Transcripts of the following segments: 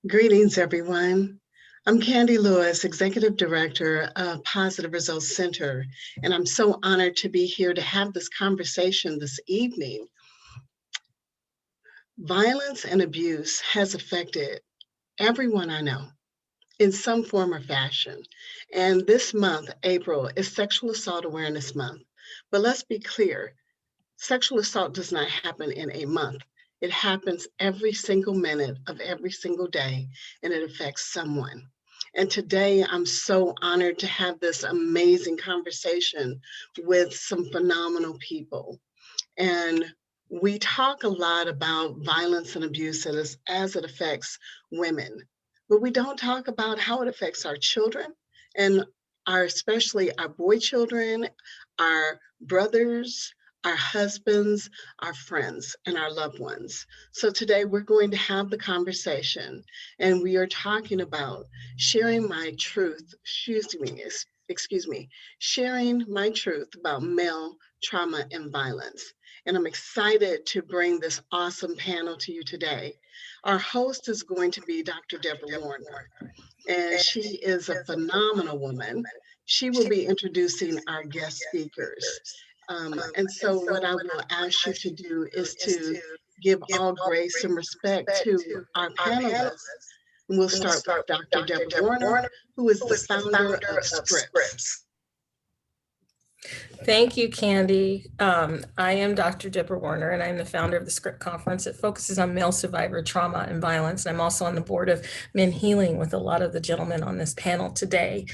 Greetings, everyone. I'm Candy Lewis, Executive Director of Positive Results Center, and I'm so honored to be here to have this conversation this evening. Violence and abuse has affected everyone I know in some form or fashion. And this month, April, is Sexual Assault Awareness Month. But let's be clear, sexual assault does not happen in a month. It happens every single minute of every single day, and it affects someone. And today, I'm so honored to have this amazing conversation with some phenomenal people. And we talk a lot about violence and abuse as it affects women, but we don't talk about how it affects our children and especially our boy children, our brothers, our husbands, our friends, and our loved ones. So today we're going to have the conversation, and we are talking about sharing my truth, excuse me, sharing my truth about male trauma and violence. And I'm excited to bring this awesome panel to you today. Our host is going to be Dr. Deborah Warner, and she is a phenomenal woman. She will be introducing our guest speakers. And so what I will ask you to do is to give all grace and respect to our panelists. And we'll start with Dr. Deborah Warner, who is the founder of S.C.R.I.P.T. Thank you, Candy. I am Dr. Deborah Warner, and I'm the founder of the S.C.R.I.P.T conference. It focuses on male survivor trauma and violence. I'm also on the board of MenHealing with a lot of the gentlemen on this panel today.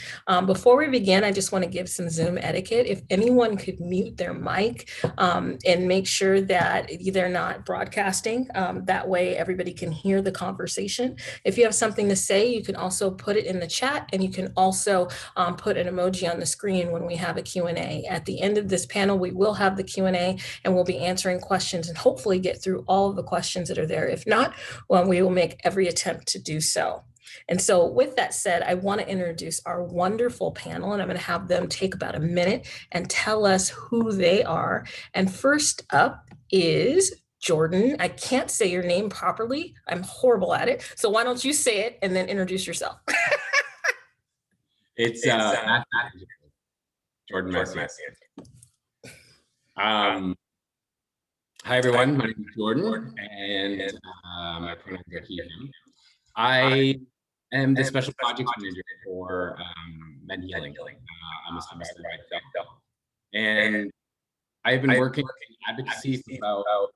Before we begin, I just want to give some Zoom etiquette. If anyone could mute their mic and make sure that they're not broadcasting, that way everybody can hear the conversation. If you have something to say, you can also put it in the chat, and you can also put an emoji on the screen when we have a Q&A. At the end of this panel, we will have the Q&A, and we'll be answering questions and hopefully get through all of the questions that are there. If not, well, we will make every attempt to do so. And so with that said, I want to introduce our wonderful panel, and I'm going to have them take about a minute and tell us who they are. And first up is Jordan. I can't say your name properly. I'm horrible at it. So why don't you say it and then introduce yourself? It's Jordan Messier. Hi everyone, my name is Jordan, and my pronouns are he, him. I am the special projects manager for MenHealing. I'm a service provider, and I've been working in advocacy for about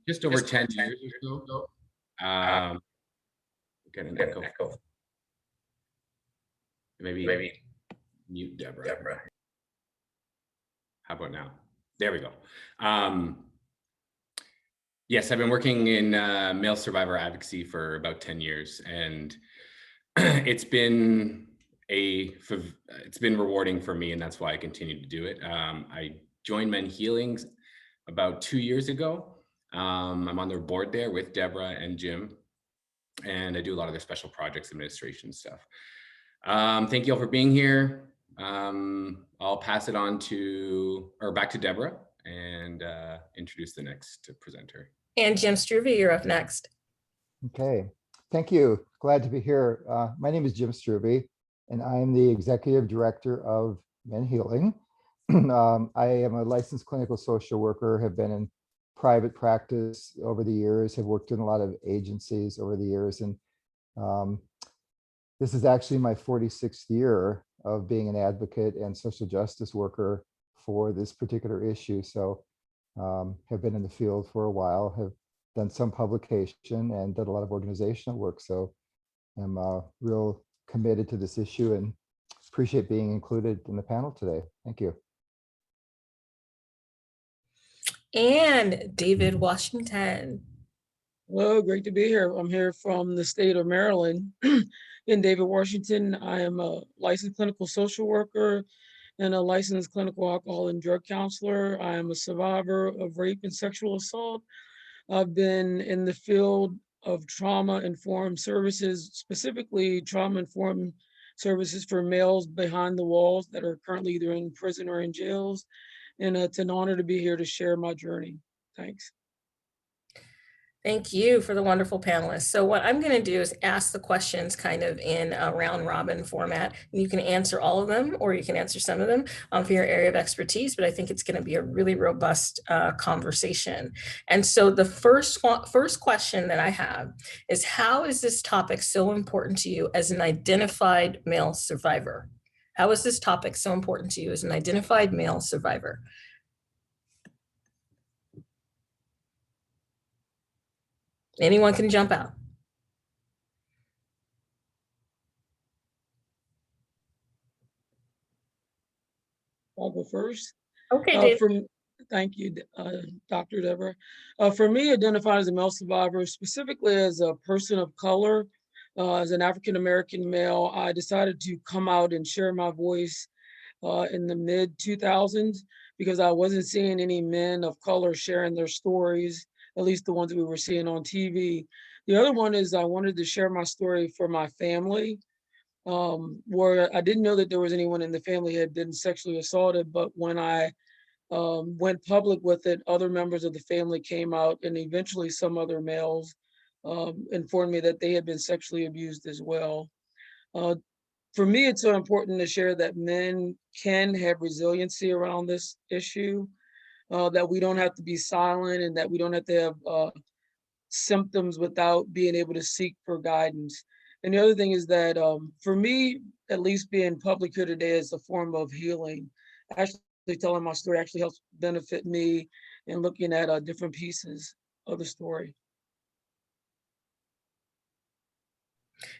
just over 10 years or so. Get an echo. Maybe mute Deborah. How about now? There we go. Yes, I've been working in male survivor advocacy for about 10 years, and it's been rewarding for me, and that's why I continue to do it. I joined MenHealing about 2 years ago. I'm on their board there with Deborah and Jim, and I do a lot of their special projects administration stuff. Thank you all for being here. I'll pass it on back to Deborah and introduce the next presenter. And Jim Struve, you're up next. Okay, thank you. Glad to be here. My name is Jim Struve, and I am the Executive Director of MenHealing. I am a licensed clinical social worker, have been in private practice over the years, have worked in a lot of agencies over the years, and this is actually my 46th year of being an advocate and social justice worker for this particular issue. So have been in the field for a while, have done some publication and done a lot of organizational work. So I'm real committed to this issue and appreciate being included in the panel today. Thank you. And David Washington. Hello, great to be here. I'm here from the state of Maryland. In David Washington, I am a licensed clinical social worker and a licensed clinical alcohol and drug counselor. I am a survivor of rape and sexual assault. I've been in the field of trauma-informed services, specifically trauma-informed services for males behind the walls that are currently either in prison or in jails. And it's an honor to be here to share my journey. Thanks. Thank you for the wonderful panelists. So what I'm going to do is ask the questions kind of in a round robin format. You can answer all of them, or you can answer some of them for your area of expertise, but I think it's going to be a really robust conversation. And so the first question that I have is, how is this topic so important to you as an identified male survivor? How is this topic so important to you as an identified male survivor? Anyone can jump out. I'll go first. Okay, Dave. Thank you, Dr. Deborah. For me, identifying as a male survivor, specifically as a person of color, as an African-American male, I decided to come out and share my voice in the mid-2000s because I wasn't seeing any men of color sharing their stories, at least the ones that we were seeing on TV. The other one is I wanted to share my story for my family, where I didn't know that there was anyone in the family who had been sexually assaulted, but when I went public with it, other members of the family came out, and eventually some other males informed me that they had been sexually abused as well. For me, it's so important to share that men can have resiliency around this issue, that we don't have to be silent, and that we don't have to have symptoms without being able to seek for guidance. And the other thing is that for me, at least being public here today is a form of healing. Actually telling my story actually helps benefit me in looking at different pieces of the story.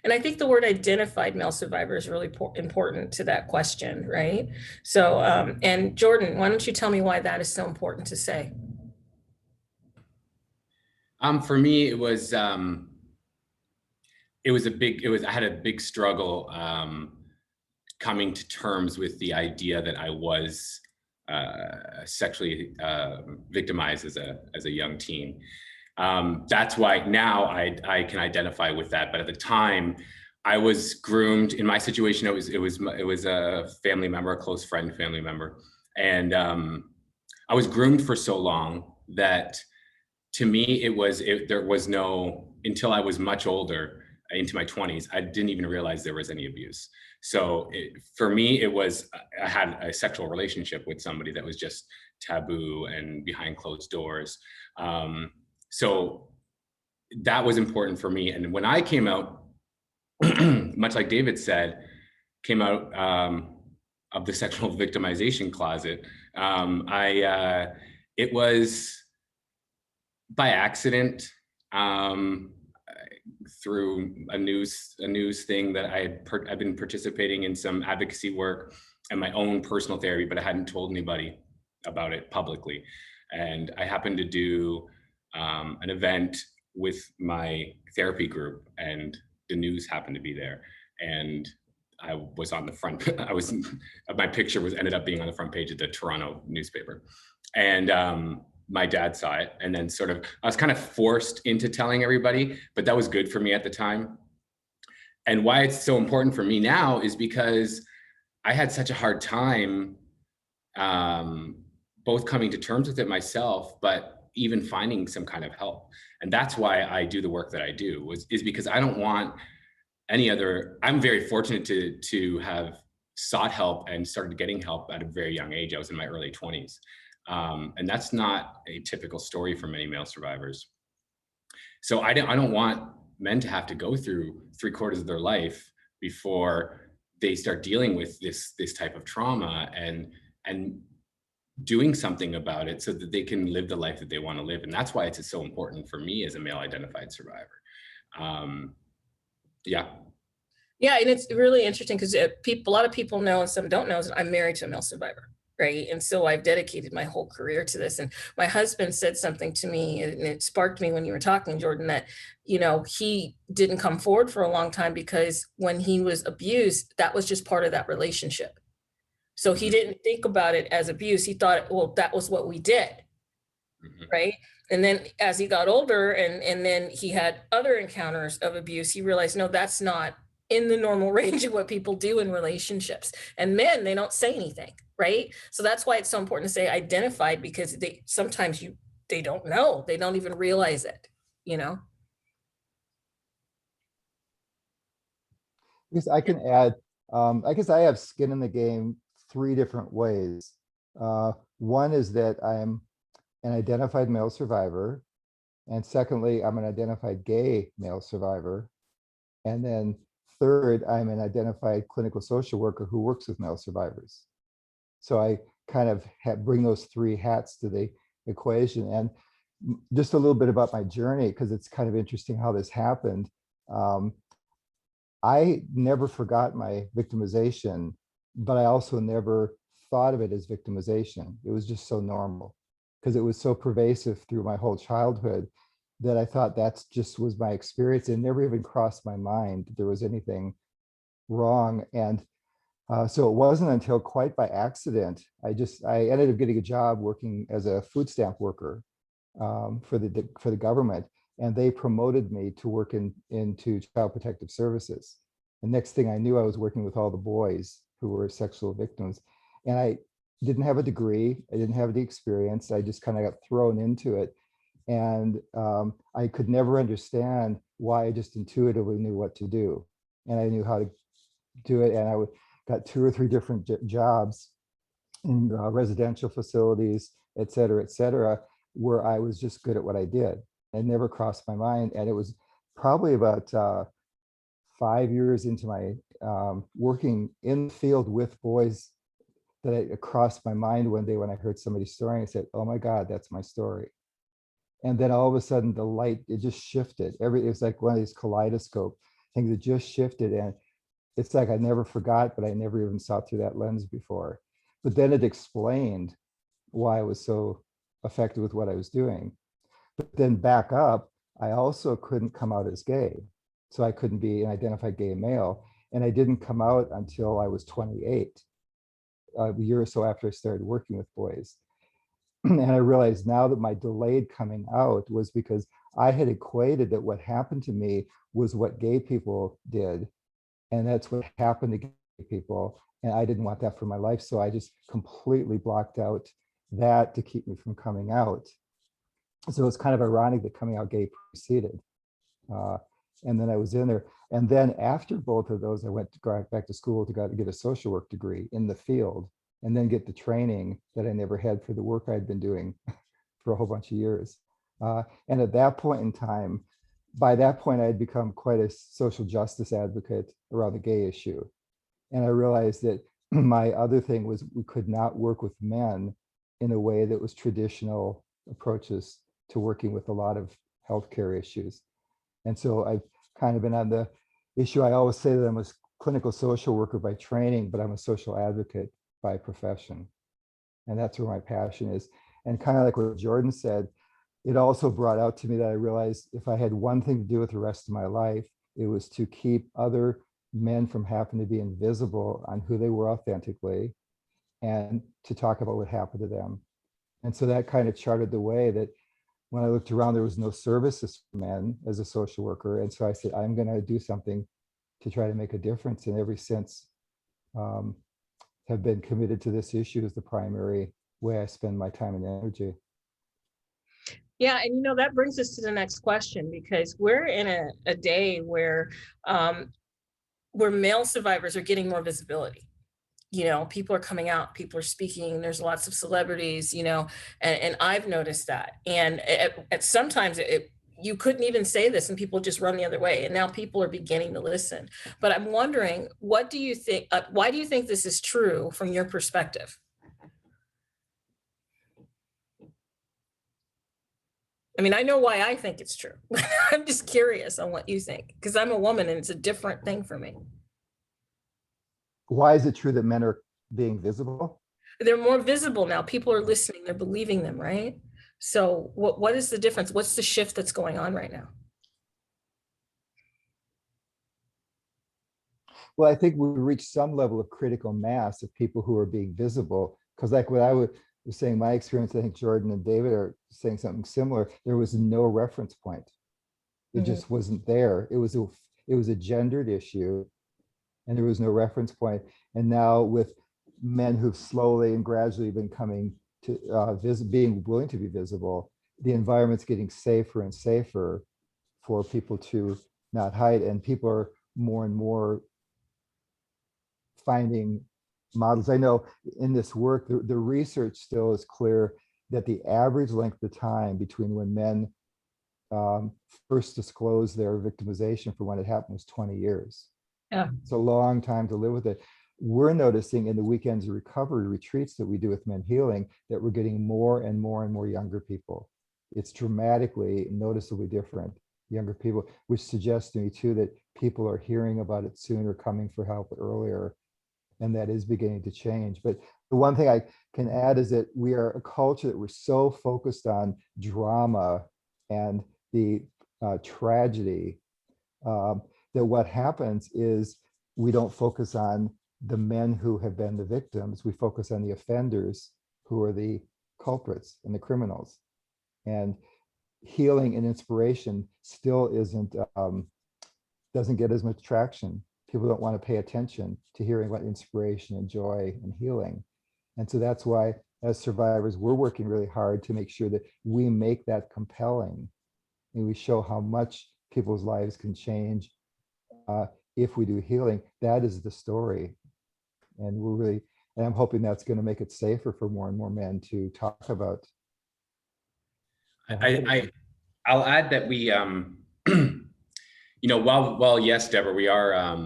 And I think the word identified male survivor is really important to that question, right? So, and Jordan, why don't you tell me why that is so important to say? For me, I had a big struggle coming to terms with the idea that I was sexually victimized as a young teen. That's why now I can identify with that. But at the time, I was groomed. In my situation, it was a family member, a close friend, family member, and I was groomed for so long that to me there was no, until I was much older, into my 20s, I didn't even realize there was any abuse. So for me, I had a sexual relationship with somebody that was just taboo and behind closed doors. So that was important for me. And when I came out, much like David said, came out of the sexual victimization closet, it was by accident, through a news thing that I've been participating in some advocacy work and my own personal therapy, but I hadn't told anybody about it publicly. And I happened to do an event with my therapy group, and the news happened to be there, and I was on the front. My picture ended up being on the front page of the Toronto newspaper, and my dad saw it, and then I was kind of forced into telling everybody, but that was good for me at the time. And why it's so important for me now is because I had such a hard time both coming to terms with it myself, but even finding some kind of help. And that's why I do the work that I do, is because I don't want I'm very fortunate to have sought help and started getting help at a very young age. I was in my early 20s. And that's not a typical story for many male survivors. So I don't want men to have to go through 3/4 of their life before they start dealing with this type of trauma and doing something about it so that they can live the life that they want to live. And that's why it's so important for me as a male identified survivor. Yeah. Yeah, and it's really interesting because a lot of people know and some don't know that I'm married to a male survivor. Right. And so I've dedicated my whole career to this. And my husband said something to me, and it sparked me when you were talking, Jordan, that, he didn't come forward for a long time because when he was abused, that was just part of that relationship. So he didn't think about it as abuse. He thought, well, that was what we did. Mm-hmm. Right. And then as he got older and then he had other encounters of abuse, he realized, no, that's not in the normal range of what people do in relationships. And men, they don't say anything, right? So that's why it's so important to say identified, because they don't know, they don't even realize it. you know? Because I can add, I guess I have skin in the game 3 different ways. One is that I'm an identified male survivor. And secondly, I'm an identified gay male survivor. And then third, I'm an identified clinical social worker who works with male survivors. So I kind of bring those 3 hats to the equation. And just a little bit about my journey, because it's kind of interesting how this happened. I never forgot my victimization, but I also never thought of it as victimization. It was just so normal because it was so pervasive through my whole childhood that I thought that's just was my experience. It never even crossed my mind that there was anything wrong. And so it wasn't until quite by accident, I ended up getting a job working as a food stamp worker for the government, and they promoted me to work into Child Protective Services. The next thing I knew, I was working with all the boys who were sexual victims, and I didn't have a degree, I didn't have the experience, I just kind of got thrown into it, and I could never understand why. I just intuitively knew what to do, and I knew how to do it, and got 2 or 3 different jobs in residential facilities, et cetera, where I was just good at what I did. It never crossed my mind. And it was probably about 5 years into my working in the field with boys that it crossed my mind one day when I heard somebody's story, and I said, oh my God, that's my story. And then all of a sudden the light, it just shifted. It was like one of these kaleidoscope things that just shifted. And it's like I never forgot, but I never even saw through that lens before. But then it explained why I was so affected with what I was doing. But then back up, I also couldn't come out as gay. So I couldn't be an identified gay male. And I didn't come out until I was 28, a year or so after I started working with boys. And I realized now that my delayed coming out was because I had equated that what happened to me was what gay people did. And that's what happened to gay people. And I didn't want that for my life. So I just completely blocked out that to keep me from coming out. So it's kind of ironic that coming out gay preceded. And then I was in there. And then after both of those, I went to go back to school to get a social work degree in the field, and then get the training that I never had for the work I'd been doing for a whole bunch of years. And at that point in time, by that point, I had become quite a social justice advocate around the gay issue. And I realized that my other thing was we could not work with men in a way that was traditional approaches to working with a lot of healthcare issues. And so I've kind of been on the issue. I always say that I'm a clinical social worker by training, but I'm a social advocate by profession. And that's where my passion is. And kind of like what Jordan said, it also brought out to me that I realized if I had one thing to do with the rest of my life, it was to keep other men from having to be invisible on who they were authentically, and to talk about what happened to them. And so that kind of charted the way that when I looked around, there was no services for men as a social worker. And so I said, I'm going to do something to try to make a difference. And ever since, have been committed to this issue as the primary way I spend my time and energy. Yeah, and that brings us to the next question, because we're in a day where male survivors are getting more visibility. People are coming out, people are speaking, there's lots of celebrities, and I've noticed that. And at sometimes you couldn't even say this and people just run the other way. And now people are beginning to listen. But I'm wondering, what do you think, why do you think this is true from your perspective? I mean, I know why I think it's true. I'm just curious on what you think, because I'm a woman and it's a different thing for me. Why is it true that men are being visible? They're more visible now. People are listening, they're believing them, right? So what is the difference? What's the shift that's going on right now? Well, I think we reached some level of critical mass of people who are being visible. Because like what I was saying, my experience, I think Jordan and David are saying something similar. There was no reference point. It just wasn't there. It was a gendered issue, and there was no reference point. And now with men who've slowly and gradually been coming to being willing to be visible, the environment's getting safer and safer for people to not hide. And people are more and more finding models. I know in this work, the research still is clear that the average length of time between when men first disclosed their victimization for when it happened was 20 years. Yeah. It's a long time to live with it. We're noticing in the weekends of recovery retreats that we do with MenHealing that we're getting more and more and more younger people. It's dramatically, noticeably different younger people, which suggests to me too that people are hearing about it sooner, coming for help earlier, and that is beginning to change. But the one thing I can add is that we are a culture that we're so focused on drama and the tragedy that what happens is we don't focus on the men who have been the victims. We focus on the offenders who are the culprits and the criminals. And healing and inspiration still doesn't get as much traction. People don't want to pay attention to hearing about inspiration and joy and healing. And so that's why, as survivors, we're working really hard to make sure that we make that compelling and we show how much people's lives can change if we do healing. That is the story. And I'm hoping that's going to make it safer for more and more men to talk about. I'll add that we, while yes, Deborah, we are,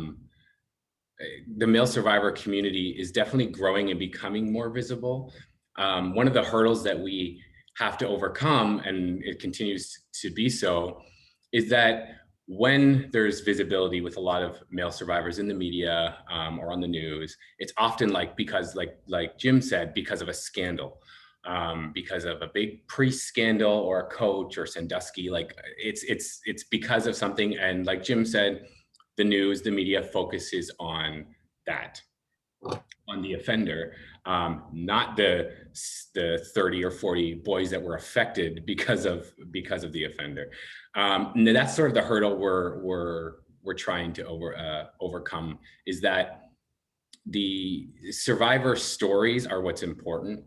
the male survivor community is definitely growing and becoming more visible. One of the hurdles that we have to overcome, and it continues to be so, is that when there's visibility with a lot of male survivors in the media or on the news, it's often because Jim said, because of a scandal, because of a big priest scandal or a coach or Sandusky. It's because of something. And like Jim said, the news, the media focuses on that, on the offender, not the 30 or 40 boys that were affected because of the offender. And that's sort of the hurdle we're trying to overcome, is that the survivor stories are what's important.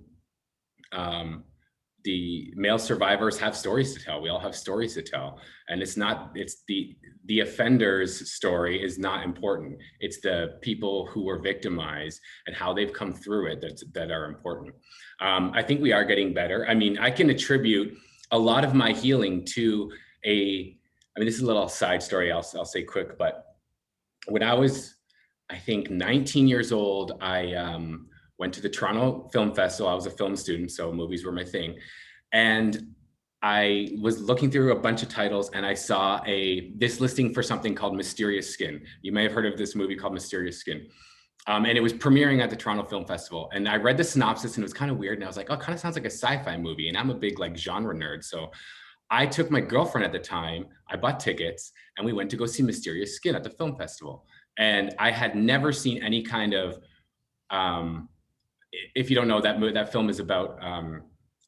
The male survivors have stories to tell. We all have stories to tell. And it's the offender's story is not important. It's the people who were victimized and how they've come through it that are important. I think we are getting better. I mean, I can attribute a lot of my healing to this is a little side story I'll say quick, but when I was, I think 19 years old, I went to the Toronto Film Festival. I was a film student, so movies were my thing. And I was looking through a bunch of titles and I saw this listing for something called Mysterious Skin. You may have heard of this movie called Mysterious Skin. And it was premiering at the Toronto Film Festival. And I read the synopsis and it was kind of weird. And I was like, oh, it kind of sounds like a sci-fi movie. And I'm a big genre nerd. So I took my girlfriend at the time, I bought tickets and we went to go see Mysterious Skin at the film festival. And I had never seen any kind of, if you don't know, that film is about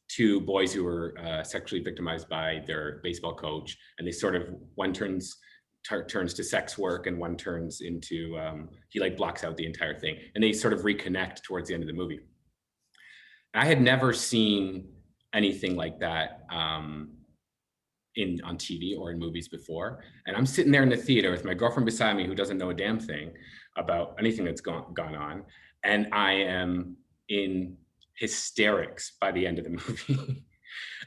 two boys who were sexually victimized by their baseball coach, and they sort of, one turns to sex work and one turns into, he blocks out the entire thing, and they sort of reconnect towards the end of the movie. And I had never seen anything like that on TV or in movies before. And I'm sitting there in the theater with my girlfriend beside me who doesn't know a damn thing about anything that's gone on. And I am in hysterics by the end of the movie.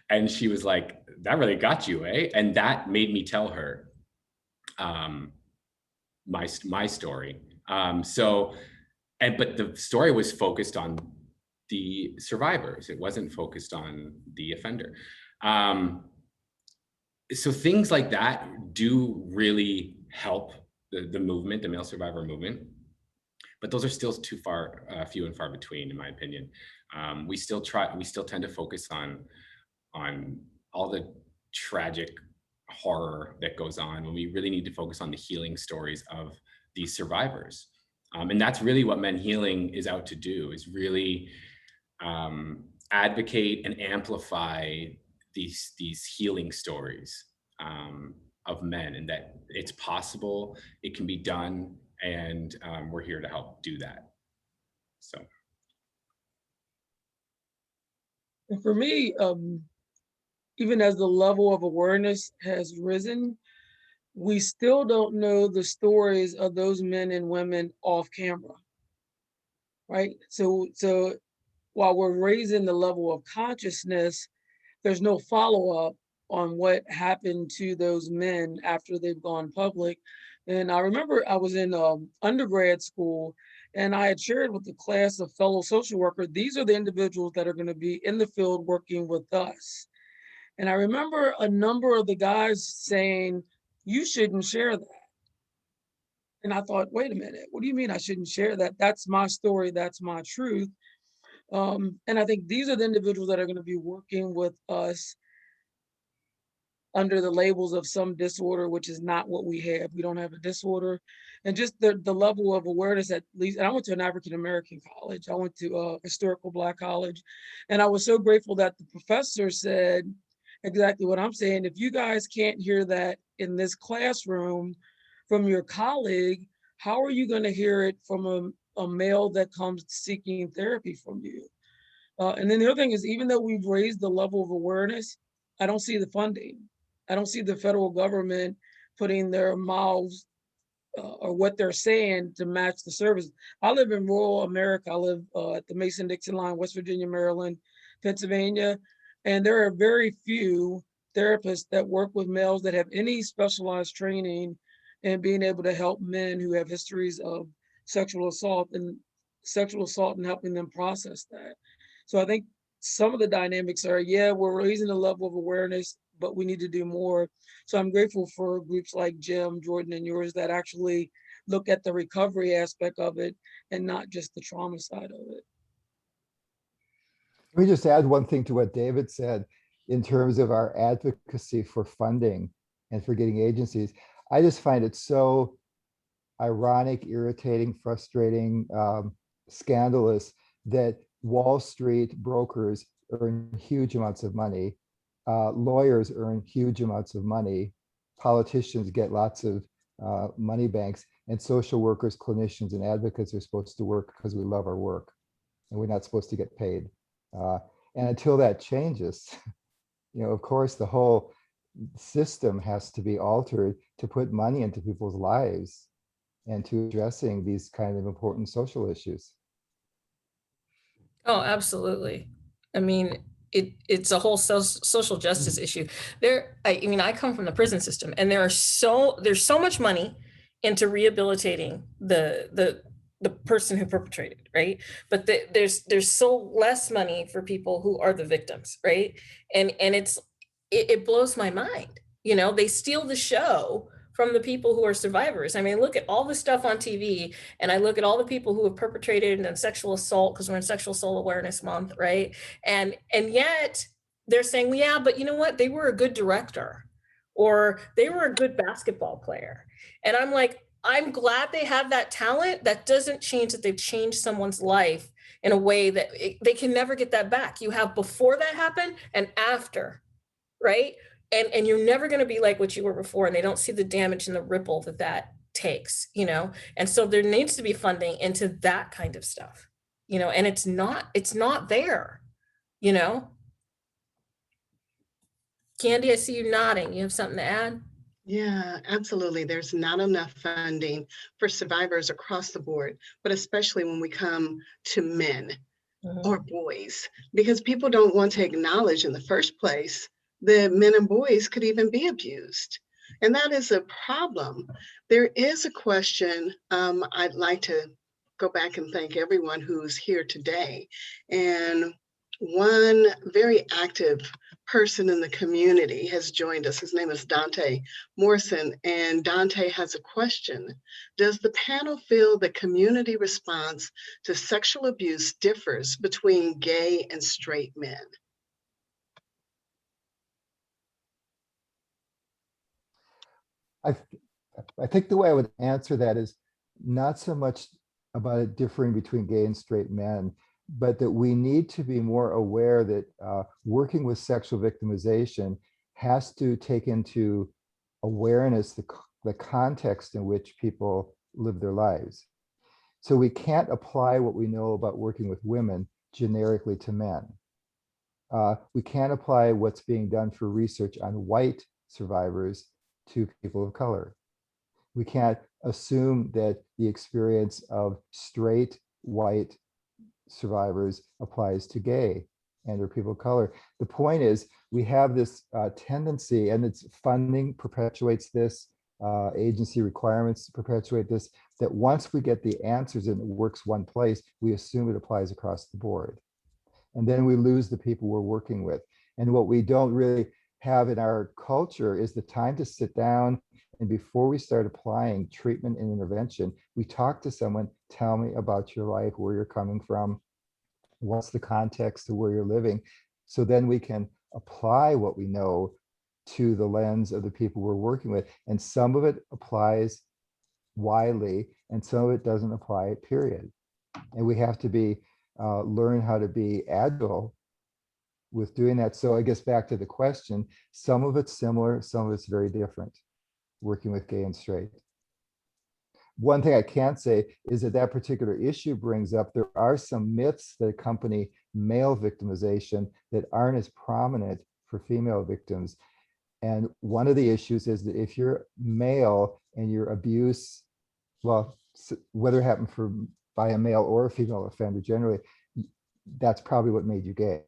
And she was like, that really got you, eh? And that made me tell her my story. But the story was focused on the survivors. It wasn't focused on the offender. So things like that do really help the movement, the male survivor movement, but those are still few and far between, in my opinion. We still tend to focus on all the tragic horror that goes on when we really need to focus on the healing stories of these survivors. And that's really what MenHealing is out to do, is really advocate and amplify these healing stories of men, and that it's possible, it can be done, and we're here to help do that. So. And for me, even as the level of awareness has risen, we still don't know the stories of those men and women off camera, right? So while we're raising the level of consciousness, there's no follow-up on what happened to those men after they've gone public. And I remember I was in undergrad school, and I had shared with the class of fellow social workers, these are the individuals that are going to be in the field working with us. And I remember a number of the guys saying, you shouldn't share that. And I thought, wait a minute, what do you mean I shouldn't share that? That's my story, that's my truth. And I think these are the individuals that are going to be working with us under the labels of some disorder, which is not what we have. We don't have a disorder. And just the level of awareness, at least, and I went to an African-American college. I went to a historical Black college. And I was so grateful that the professor said exactly what I'm saying. If you guys can't hear that in this classroom from your colleague, how are you going to hear it from a male that comes seeking therapy from you? And then the other thing is, even though we've raised the level of awareness, I don't see the funding. I don't see the federal government putting their mouths or what they're saying to match the service. I live in rural America. I live at the Mason-Dixon line, West Virginia, Maryland, Pennsylvania, and there are very few therapists that work with males that have any specialized training in being able to help men who have histories of sexual assault and helping them process that. So I think some of the dynamics are, yeah, we're raising the level of awareness, but we need to do more. So I'm grateful for groups like Jim, Jordan, and yours that actually look at the recovery aspect of it and not just the trauma side of it. Let me just add one thing to what David said in terms of our advocacy for funding and for getting agencies. I just find it so ironic, irritating, frustrating, scandalous that Wall Street brokers earn huge amounts of money, lawyers earn huge amounts of money, politicians get lots of money banks, and social workers, clinicians, and advocates are supposed to work because we love our work, and we're not supposed to get paid. And until that changes, of course, the whole system has to be altered to put money into people's lives and to addressing these kind of important social issues. Oh, absolutely. I mean, it's a whole social justice issue. I come from the prison system, and there's so much money into rehabilitating the person who perpetrated, right? But there's so less money for people who are the victims, right? And it blows my mind. They steal the show from the people who are survivors. I mean, look at all the stuff on TV, and I look at all the people who have perpetrated and sexual assault, because we're in Sexual Assault Awareness Month, right? And yet they're saying, well, yeah, but you know what? They were a good director, or they were a good basketball player. And I'm like, I'm glad they have that talent. That doesn't change that they've changed someone's life in a way that they can never get that back. You have before that happened and after, right? And you're never going to be like what you were before, and they don't see the damage and the ripple that takes, and so there needs to be funding into that kind of stuff, and it's not there. Candy, I see you nodding. You have something to add? Yeah, absolutely. There's not enough funding for survivors across the board, but especially when we come to men or boys, because people don't want to acknowledge in the first place that men and boys could even be abused. And that is a problem. There is a question. I'd like to go back and thank everyone who's here today. And one very active person in the community has joined us. His name is Dante Morrison, and Dante has a question. Does the panel feel the community response to sexual abuse differs between gay and straight men? I think the way I would answer that is not so much about it differing between gay and straight men, but that we need to be more aware that working with sexual victimization has to take into awareness the context in which people live their lives. So we can't apply what we know about working with women generically to men. We can't apply what's being done for research on white survivors to people of color. We can't assume that the experience of straight white survivors applies to gay and or people of color. The point is we have this tendency, and its funding perpetuates this, agency requirements perpetuate this, that once we get the answers and it works one place, we assume it applies across the board. And then we lose the people we're working with. And what we don't really have in our culture is the time to sit down, and before we start applying treatment and intervention, we talk to someone, tell me about your life, where you're coming from, what's the context of where you're living. So then we can apply what we know to the lens of the people we're working with. And some of it applies widely, and some of it doesn't apply, period. And we have to be, learn how to be agile with doing that. So I guess back to the question, some of it's similar, some of it's very different, working with gay and straight. One thing I can't say is that that particular issue brings up, there are some myths that accompany male victimization that aren't as prominent for female victims. And one of the issues is that if you're male and your abuse, well, whether it happened by a male or a female offender, generally, that's probably what made you gay,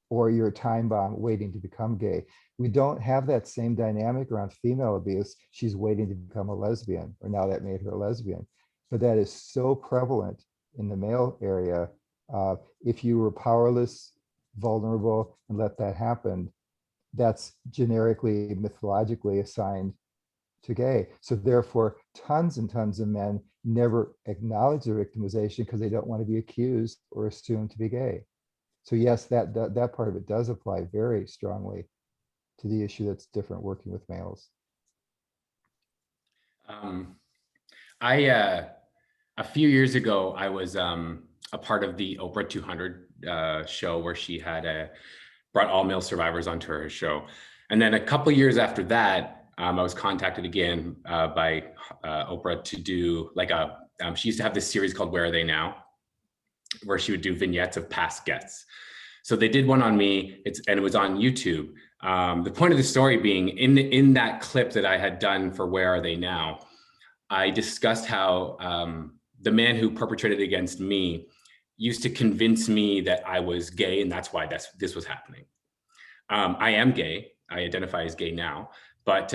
or you're a time bomb waiting to become gay. We don't have that same dynamic around female abuse. She's waiting to become a lesbian, or now that made her a lesbian. But that is so prevalent in the male area. If you were powerless, vulnerable, and let that happen, that's generically, mythologically assigned to gay. So therefore, tons and tons of men never acknowledge their victimization because they don't want to be accused or assumed to be gay. So yes, that part of it does apply very strongly to the issue that's different working with males. A few years ago, I was a part of the Oprah 200 show where she had brought all male survivors onto her show. And then a couple of years after that, I was contacted again by Oprah to do like she used to have this series called Where Are They Now?, where she would do vignettes of past guests. So they did one on me, and it was on YouTube. The point of the story being, in that clip that I had done for Where Are They Now?, I discussed how the man who perpetrated against me used to convince me that I was gay, and that's why this was happening. I am gay. I identify as gay now, but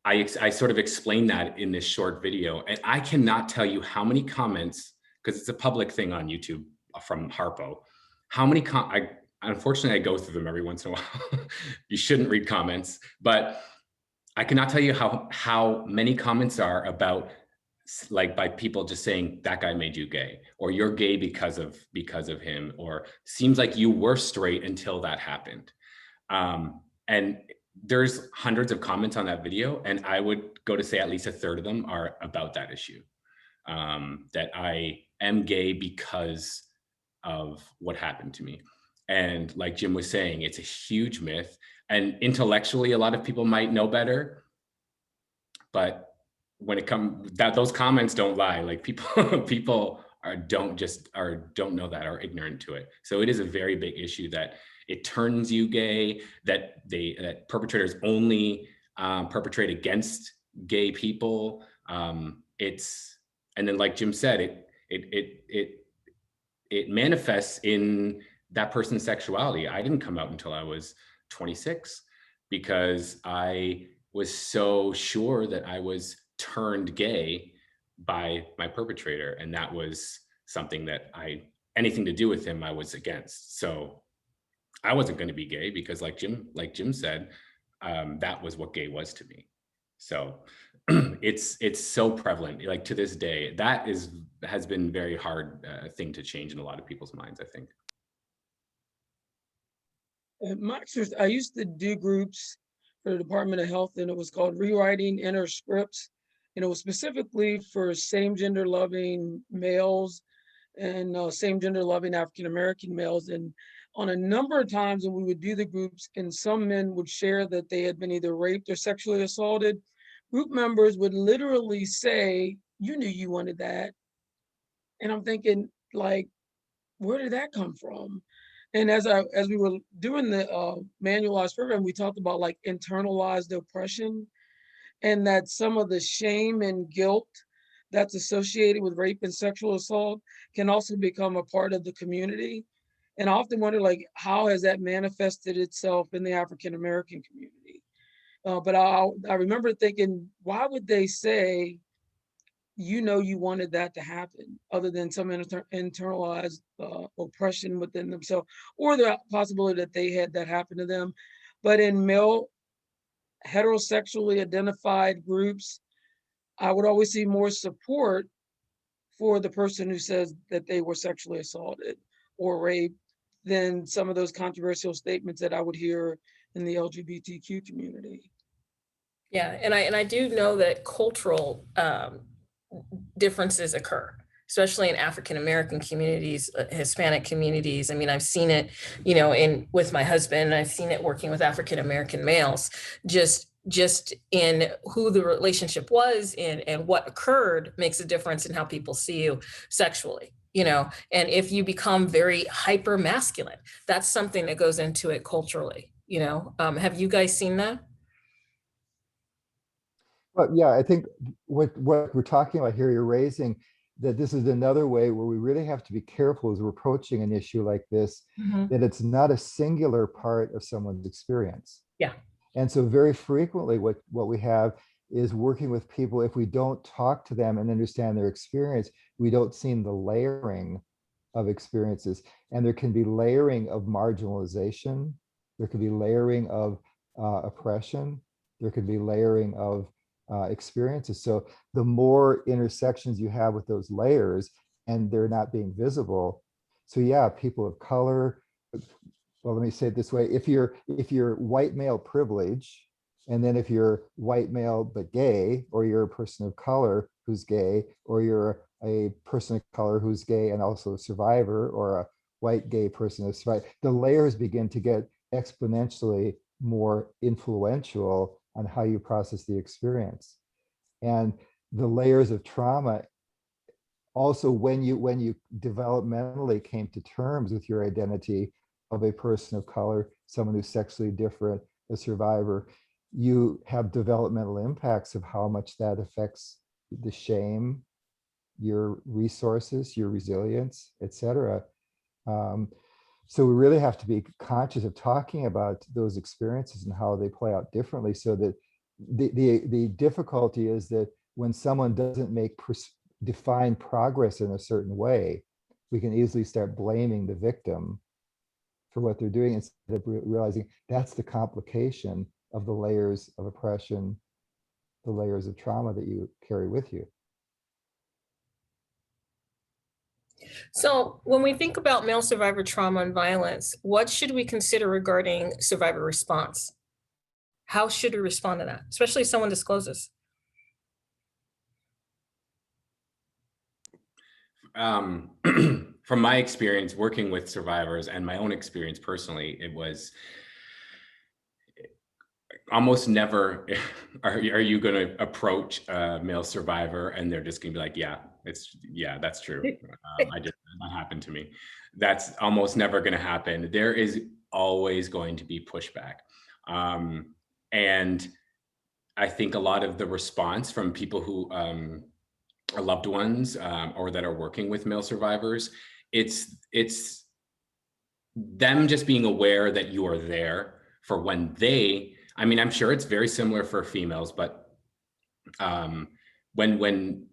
I sort of explained that in this short video, and I cannot tell you how many comments, because it's a public thing on YouTube from Harpo, how many unfortunately I go through them every once in a while. You shouldn't read comments, but I cannot tell you how many comments are about, like, by people just saying that guy made you gay, or you're gay because of him, or seems like you were straight until that happened. And there's hundreds of comments on that video, and I would go to say at least a third of them are about that issue, that I am gay because of what happened to me. And like Jim was saying, it's a huge myth, and intellectually, a lot of people might know better, but when it comes, those comments don't lie. Like people don't know that, are ignorant to it. So it is a very big issue that it turns you gay, that perpetrators only perpetrate against gay people. And then, like Jim said, it manifests in that person's sexuality. I didn't come out until I was 26 because I was so sure that I was turned gay by my perpetrator, and that was something that anything to do with him I was against. So I wasn't going to be gay because, like Jim said, that was what gay was to me. So it's so prevalent, like to this day. That has been very hard thing to change in a lot of people's minds, I think. At my church, I used to do groups for the Department of Health, and it was called Rewriting Inner Scripts. And it was specifically for same gender loving males and same gender loving African American males. And on a number of times when we would do the groups, and some men would share that they had been either raped or sexually assaulted, group members would literally say, "You knew you wanted that." And I'm thinking, like, where did that come from? And as we were doing the manualized program, we talked about like internalized oppression. and that some of the shame and guilt that's associated with rape and sexual assault can also become a part of the community. And I often wonder, like, how has that manifested itself in the African American community? But I remember thinking, why would they say, you know, you wanted that to happen, other than some internalized oppression within themselves, or the possibility that they had that happen to them. But in male heterosexually identified groups, I would always see more support for the person who says that they were sexually assaulted or raped than some of those controversial statements that I would hear in the LGBTQ community. Yeah, and I do know that cultural differences occur, especially in African American communities, Hispanic communities. I mean, I've seen it, you know, with my husband. I've seen it working with African American males. Just in who the relationship was and what occurred makes a difference in how people see you sexually. You know, and if you become very hyper masculine, that's something that goes into it culturally. You know, have you guys seen that? But yeah, I think what we're talking about here, you're raising that this is another way where we really have to be careful as we're approaching an issue like this, Mhm. that it's not a singular part of someone's experience. Yeah. And so very frequently what we have is working with people, if we don't talk to them and understand their experience, we don't see the layering of experiences. And there can be layering of marginalization. There could be layering of oppression. There could be layering of experiences. So the more intersections you have with those layers and they're not being visible. So yeah, people of color, well, let me say it this way. If you're white male privilege, and then if you're white male but gay, or you're a person of color who's gay, or you're a person of color who's gay and also a survivor, or a white gay person who's survived, the layers begin to get exponentially more influential on how you process the experience. And the layers of trauma also, when you developmentally came to terms with your identity of a person of color, someone who's sexually different, a survivor, you have developmental impacts of how much that affects the shame, your resources, your resilience, etc. So we really have to be conscious of talking about those experiences and how they play out differently, so that the difficulty is that when someone doesn't make define progress in a certain way, we can easily start blaming the victim for what they're doing, instead of realizing that's the complication of the layers of oppression, the layers of trauma that you carry with you. So when we think about male survivor trauma and violence, what should we consider regarding survivor response? How should we respond to that, especially if someone discloses? From my experience working with survivors and my own experience personally, it was almost never are you going to approach a male survivor and they're just going to be like, yeah, that's true. That happened to me. That's almost never going to happen. There is always going to be pushback. And I think a lot of the response from people who are loved ones or that are working with male survivors, it's them just being aware that you are there for when they, I mean, I'm sure it's very similar for females, but when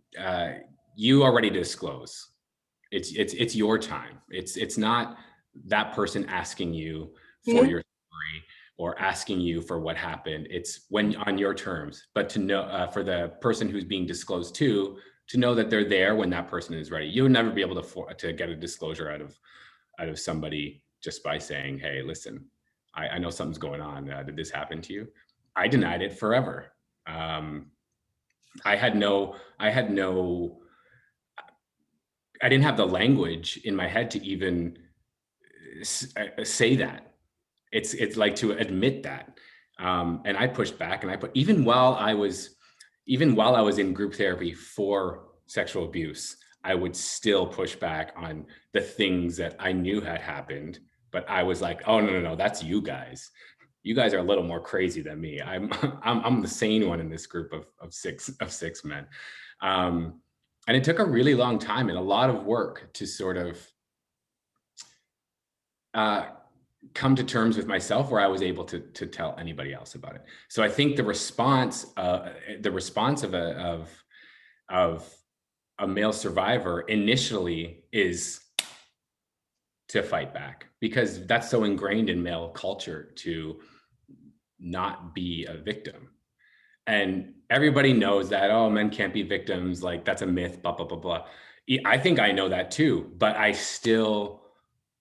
you are ready to disclose, it's your time. It's not that person asking you for your story or asking you for what happened. It's when on your terms, but to know for the person who's being disclosed to know that they're there when that person is ready. You'll never be able to get a disclosure out of somebody just by saying, hey, listen, I know something's going on. Did this happen to you? I denied it forever. I didn't have the language in my head to even say that. It's like to admit that. And I pushed back, and even while I was in group therapy for sexual abuse, I would still push back on the things that I knew had happened. But I was like, oh, no, that's you guys. you guys are a little more crazy than me. I'm the sane one in this group of six men. And it took a really long time and a lot of work to sort of come to terms with myself where I was able to tell anybody else about it. So I think the response of a male survivor initially is to fight back, because that's so ingrained in male culture to not be a victim. And everybody knows that, oh, men can't be victims, like that's a myth, blah, blah, blah, blah. I think I know that too, but I still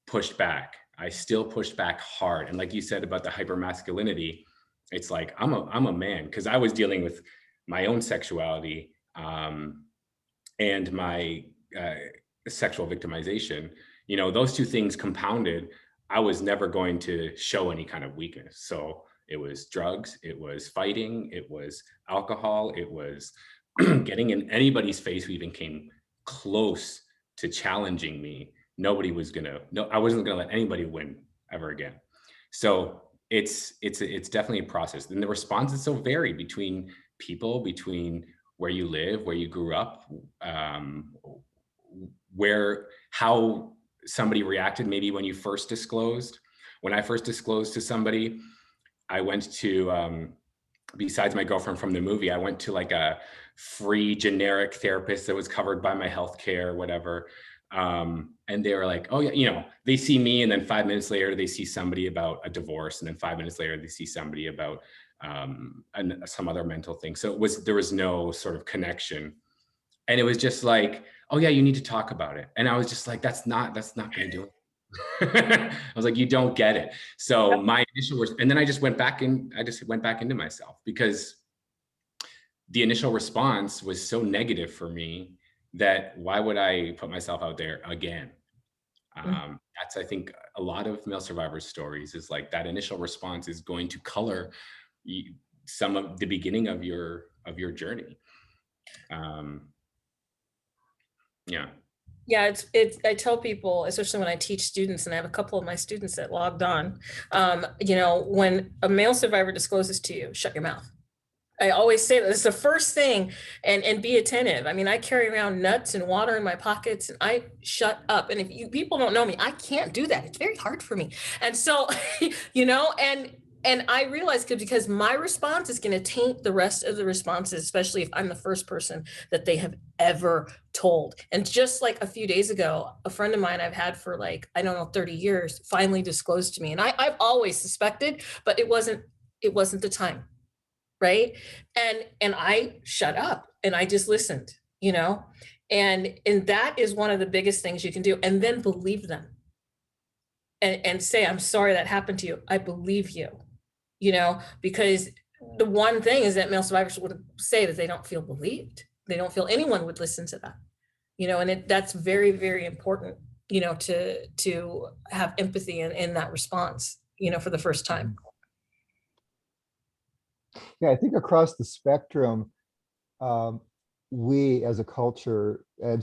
pushed back. I still pushed back hard. And like you said about the hypermasculinity, it's like, I'm a man, because I was dealing with my own sexuality and my sexual victimization. You know, those two things compounded, I was never going to show any kind of weakness. So it was drugs, it was fighting, it was alcohol, it was getting in anybody's face who even came close to challenging me. Nobody was gonna, no, I wasn't gonna let anybody win ever again. So it's definitely a process. And the responses so vary between people, between where you live, where you grew up, how somebody reacted maybe when you first disclosed. When I first disclosed to somebody, I went to, besides my girlfriend from the movie, I went to like a free generic therapist that was covered by my healthcare, whatever. And they were like, oh yeah, you know, they see me and then 5 minutes later, they see somebody about a divorce. And then 5 minutes later, they see somebody about some other mental thing. So there was no sort of connection. And it was just like, oh yeah, you need to talk about it. And I was just like, that's not gonna do it. I was like, you don't get it. So my initial, and then I just went back into myself, because the initial response was so negative for me that why would I put myself out there again? That's, I think, a lot of male survivors' stories is like that initial response is going to color some of the beginning of your journey. Yeah. Yeah, I tell people, especially when I teach students, and I have a couple of my students that logged on, you know, when a male survivor discloses to you, shut your mouth. I always say that it's the first thing, and be attentive. I mean, I carry around nuts and water in my pockets, and I shut up. And if you people don't know me, I can't do that. It's very hard for me. And so, you know, and I realize because my response is going to taint the rest of the responses, especially if I'm the first person that they have ever told. And just like a few days ago, a friend of mine I've had for like, I don't know, 30 years finally disclosed to me. And I've always suspected, but it wasn't the time. Right. And I shut up and I just listened, you know, and that is one of the biggest things you can do. And then believe them and say, I'm sorry that happened to you. I believe you, you know, because the one thing is that male survivors would say that they don't feel believed. They don't feel anyone would listen to them, you know, and that's very, very important, you know, to have empathy in that response, you know, for the first time. Yeah, I think across the spectrum, we as a culture, I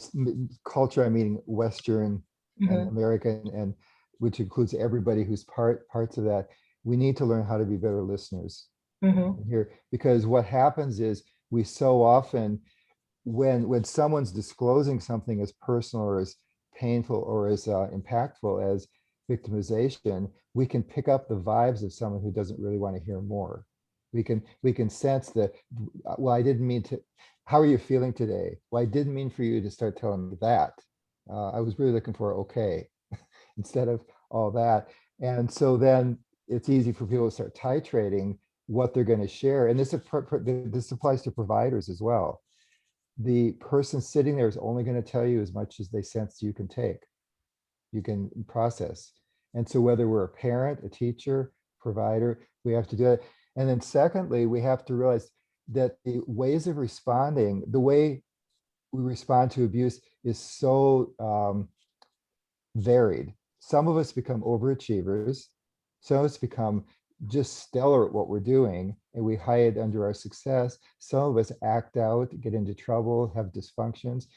mean Western and American, and which includes everybody who's parts of that, we need to learn how to be better listeners here, because what happens is we so often, when someone's disclosing something as personal or as painful or as impactful as victimization, we can pick up the vibes of someone who doesn't really want to hear more. We can sense that, well, I didn't mean to, how are you feeling today? Well, I didn't mean for you to start telling me that. I was really looking for okay, instead of all that. And so then it's easy for people to start titrating what they're going to share. And this applies to providers as well. The person sitting there is only going to tell you as much as they sense you can take, you can process. And so whether we're a parent, a teacher, provider, we have to do it. And then secondly, we have to realize that the ways of responding, the way we respond to abuse is so varied. Some of us become overachievers. Some of us become just stellar at what we're doing, and we hide under our success. Some of us act out, get into trouble, have dysfunctions.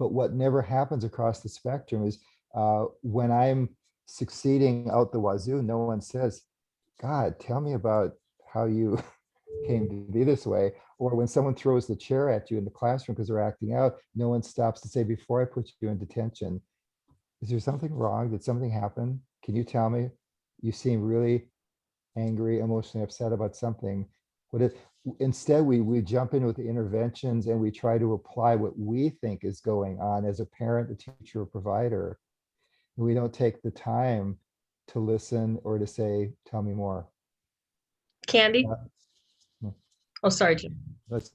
But what never happens across the spectrum is when I'm succeeding out the wazoo, no one says, God, tell me about how you came to be this way. Or when someone throws the chair at you in the classroom because they're acting out, no one stops to say, before I put you in detention, is there something wrong? Did something happen? Can you tell me? You seem really angry, emotionally upset about something. What if instead we jump in with interventions and we try to apply what we think is going on as a parent, a teacher, a provider. We don't take the time to listen or to say, tell me more. Candy? Uh, Oh, sorry, Jim. Let's,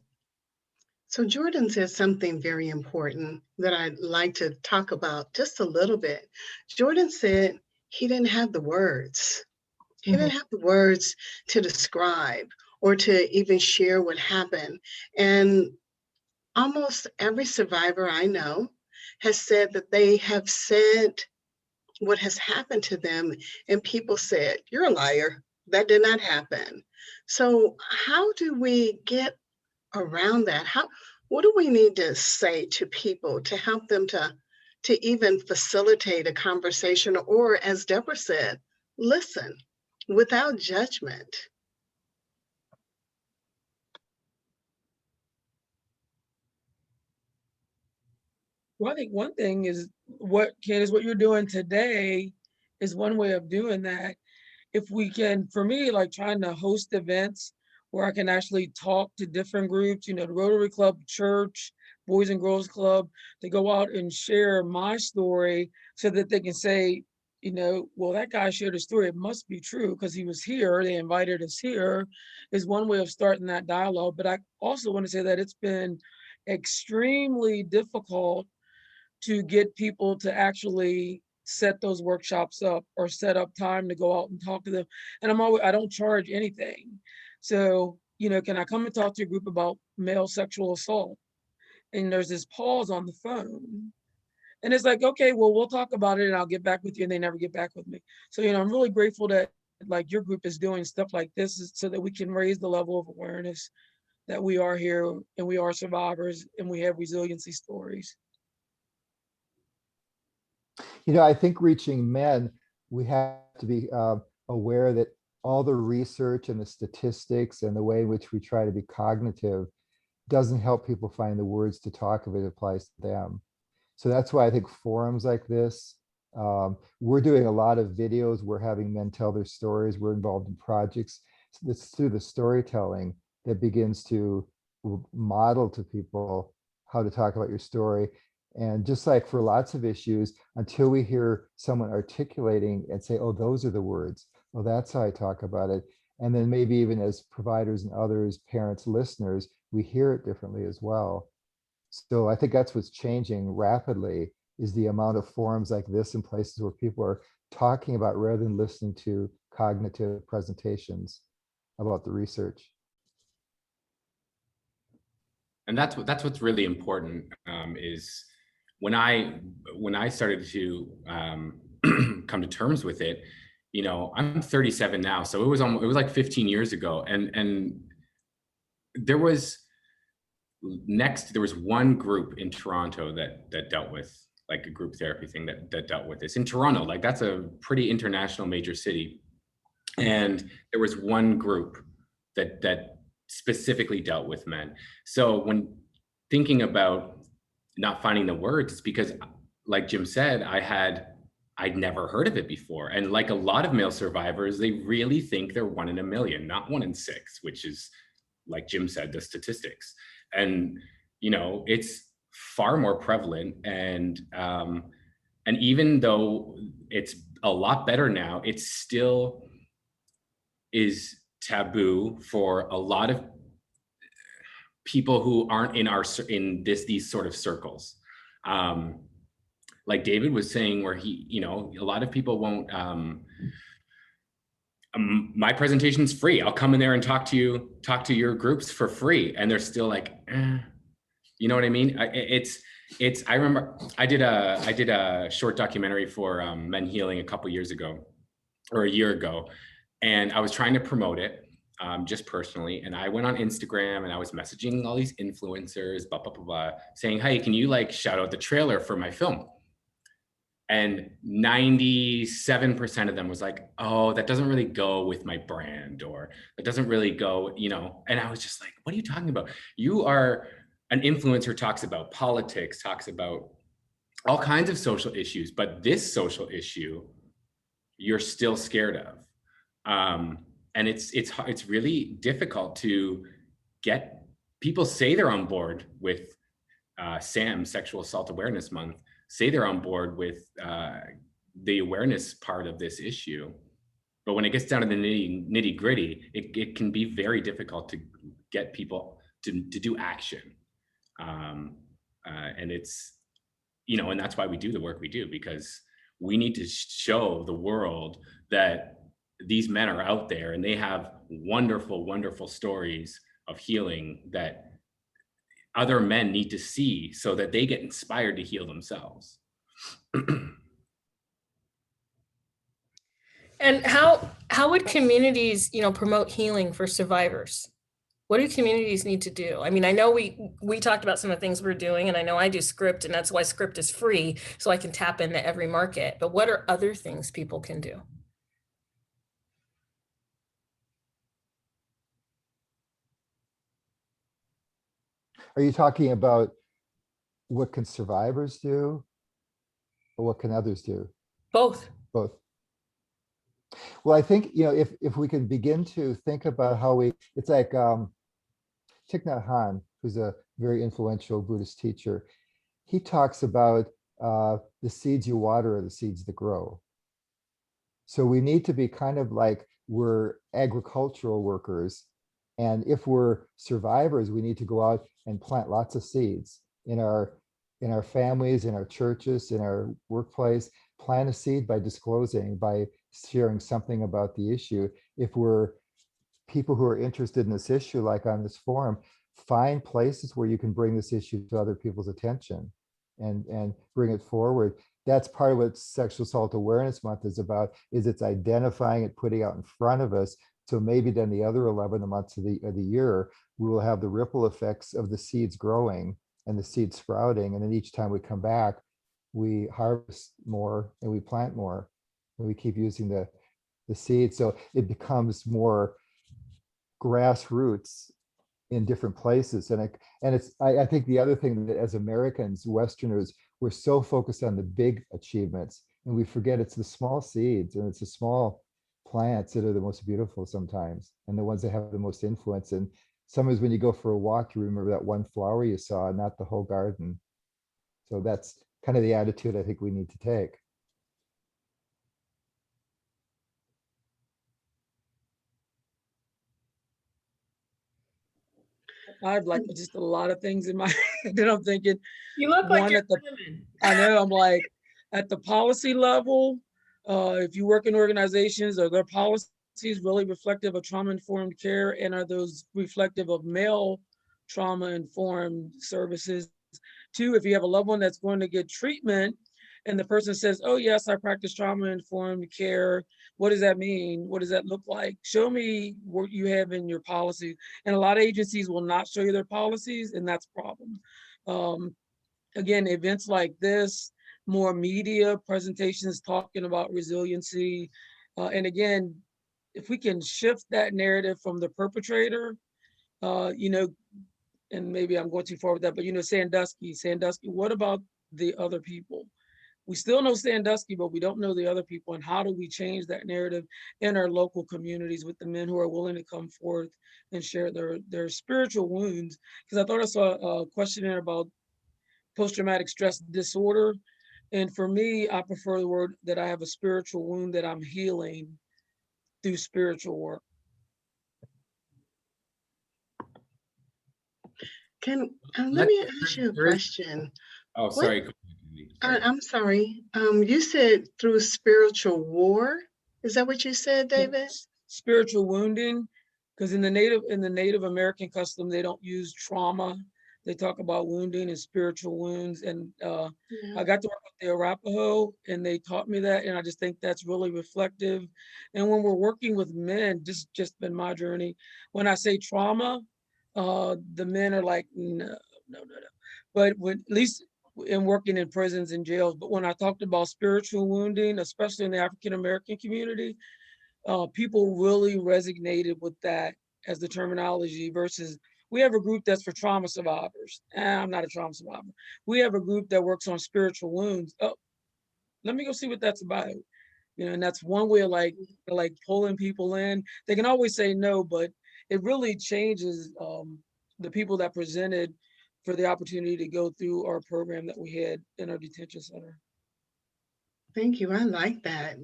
So Jordan said something very important that I'd like to talk about just a little bit. Jordan said he didn't have the words. He didn't have the words to describe or to even share what happened. And almost every survivor I know has said that they have said what has happened to them, and people said, "You're a liar. That did not happen." So, how do we get around that? What do we need to say to people to help them to even facilitate a conversation, or as Deborah said, listen without judgment? Well, I think one thing is what, Candace, what you're doing today is one way of doing that. If we can, for me, like trying to host events where I can actually talk to different groups, the Rotary Club, church, Boys and Girls Club, to go out and share my story so that they can say, well, that guy shared a story. It must be true because he was here. They invited us here, is one way of starting that dialogue. But I also want to say that it's been extremely difficult to get people to actually set those workshops up or set up time to go out and talk to them. And I don't charge anything. So, can I come and talk to your group about male sexual assault? And there's this pause on the phone. And it's like, okay, well, we'll talk about it and I'll get back with you. And they never get back with me. So, I'm really grateful that like your group is doing stuff like this so that we can raise the level of awareness that we are here and we are survivors and we have resiliency stories. I think reaching men, we have to be aware that all the research and the statistics and the way in which we try to be cognitive doesn't help people find the words to talk if it applies to them. So that's why I think forums like this, we're doing a lot of videos, we're having men tell their stories, we're involved in projects. It's through the storytelling that begins to model to people how to talk about your story. And just like for lots of issues, until we hear someone articulating and say, oh, those are the words, well, that's how I talk about it. And then maybe even as providers and others, parents, listeners, we hear it differently as well. So I think that's what's changing rapidly is the amount of forums like this in places where people are talking about rather than listening to cognitive presentations about the research. And that's what's really important, is when I started to come to terms with it. I'm 37 now, so it was like 15 years ago, and there was one group in Toronto that dealt with like a group therapy thing that dealt with this in Toronto. Like that's a pretty international major city, and there was one group that specifically dealt with men. So when thinking about not finding the words, it's because, like Jim said, I'd never heard of it before. And like a lot of male survivors, they really think they're 1 in a million, not 1 in 6, which is, like Jim said, the statistics. And, it's far more prevalent. And even though it's a lot better now, it still is taboo for a lot of people who aren't in these sort of circles. Like David was saying, where a lot of people won't, my presentation's free. I'll come in there and talk to your groups for free. And they're still like, you know what I mean? I remember I did a short documentary for MenHealing a couple years ago, or a year ago. And I was trying to promote it just personally. And I went on Instagram and I was messaging all these influencers, blah, blah, blah, blah, saying, hey, can you like shout out the trailer for my film? And 97% of them was like, oh, that doesn't really go with my brand, or it doesn't really go, you know. And I was just like, what are you talking about? You are an influencer, talks about politics, talks about all kinds of social issues, but this social issue, you're still scared of. And it's really difficult to get people say they're on board with SAM, Sexual Assault Awareness Month, say they're on board with the awareness part of this issue. But when it gets down to the nitty gritty, it can be very difficult to get people to do action. And it's, you know, and that's why we do the work we do, because we need to show the world that these men are out there and they have wonderful, wonderful stories of healing that other men need to see so that they get inspired to heal themselves. And how would communities, you know, promote healing for survivors? What do communities need to do? I mean, I know we talked about some of the things we're doing, and I know I do S.C.R.I.P.T, and that's why S.C.R.I.P.T is free, so I can tap into every market. But what are other things people can do? Are you talking about what can survivors do, or what can others do? Both. Both. Well, I think, you know, if we can begin to think about how it's like Thich Nhat Hanh, who's a very influential Buddhist teacher, he talks about the seeds you water are the seeds that grow. So we need to be kind of like we're agricultural workers. And if we're survivors, we need to go out and plant lots of seeds in our families, in our churches, in our workplace. Plant a seed by disclosing, by sharing something about the issue. If we're people who are interested in this issue, like on this forum, find places where you can bring this issue to other people's attention and bring it forward. That's part of what Sexual Assault Awareness Month is about, is it's identifying it, putting out in front of us. So maybe then the other 11 months of the year, we will have the ripple effects of the seeds growing and the seeds sprouting. And then each time we come back, we harvest more and we plant more, and we keep using the seed. So it becomes more grassroots in different places. And I think the other thing that as Americans, Westerners, we're so focused on the big achievements, and we forget it's the small seeds and it's the small plants that are the most beautiful sometimes, and the ones that have the most influence. And sometimes when you go for a walk, you remember that one flower you saw, not the whole garden. So that's kind of the attitude I think we need to take. I have like just a lot of things in my head that I'm thinking. You look like One, you're at the, women. I know, I'm like, at the policy level, if you work in organizations, are their policies really reflective of trauma-informed care, and are those reflective of male trauma-informed services? Two, if you have a loved one that's going to get treatment and the person says, oh yes, I practice trauma-informed care, what does that mean? What does that look like? Show me what you have in your policy. And a lot of agencies will not show you their policies, and that's a problem. Again, events like this, more media presentations talking about resiliency. And again, if we can shift that narrative from the perpetrator, you know, and maybe I'm going too far with that, but you know, Sandusky, what about the other people? We still know Sandusky, but we don't know the other people. And how do we change that narrative in our local communities with the men who are willing to come forth and share their spiritual wounds? Because I thought I saw a question there about post-traumatic stress disorder. And for me, I prefer the word that I have a spiritual wound that I'm healing through spiritual work. Let me ask you a question. Oh, sorry. I'm sorry. You said through spiritual war. Is that what you said, David? Spiritual wounding, because in the Native American custom, they don't use trauma. They talk about wounding and spiritual wounds. And I got to work with the Arapaho, and they taught me that. And I just think that's really reflective. And when we're working with men, this has just been my journey. When I say trauma, the men are like, no. But at least and working in prisons and jails. But when I talked about spiritual wounding, especially in the African-American community, people really resonated with that as the terminology versus we have a group that's for trauma survivors. I'm not a trauma survivor. We have a group that works on spiritual wounds. Oh, let me go see what that's about. You know, and that's one way of like pulling people in. They can always say no, but it really changes the people that presented for the opportunity to go through our program that we had in our detention center. Thank you. I like that.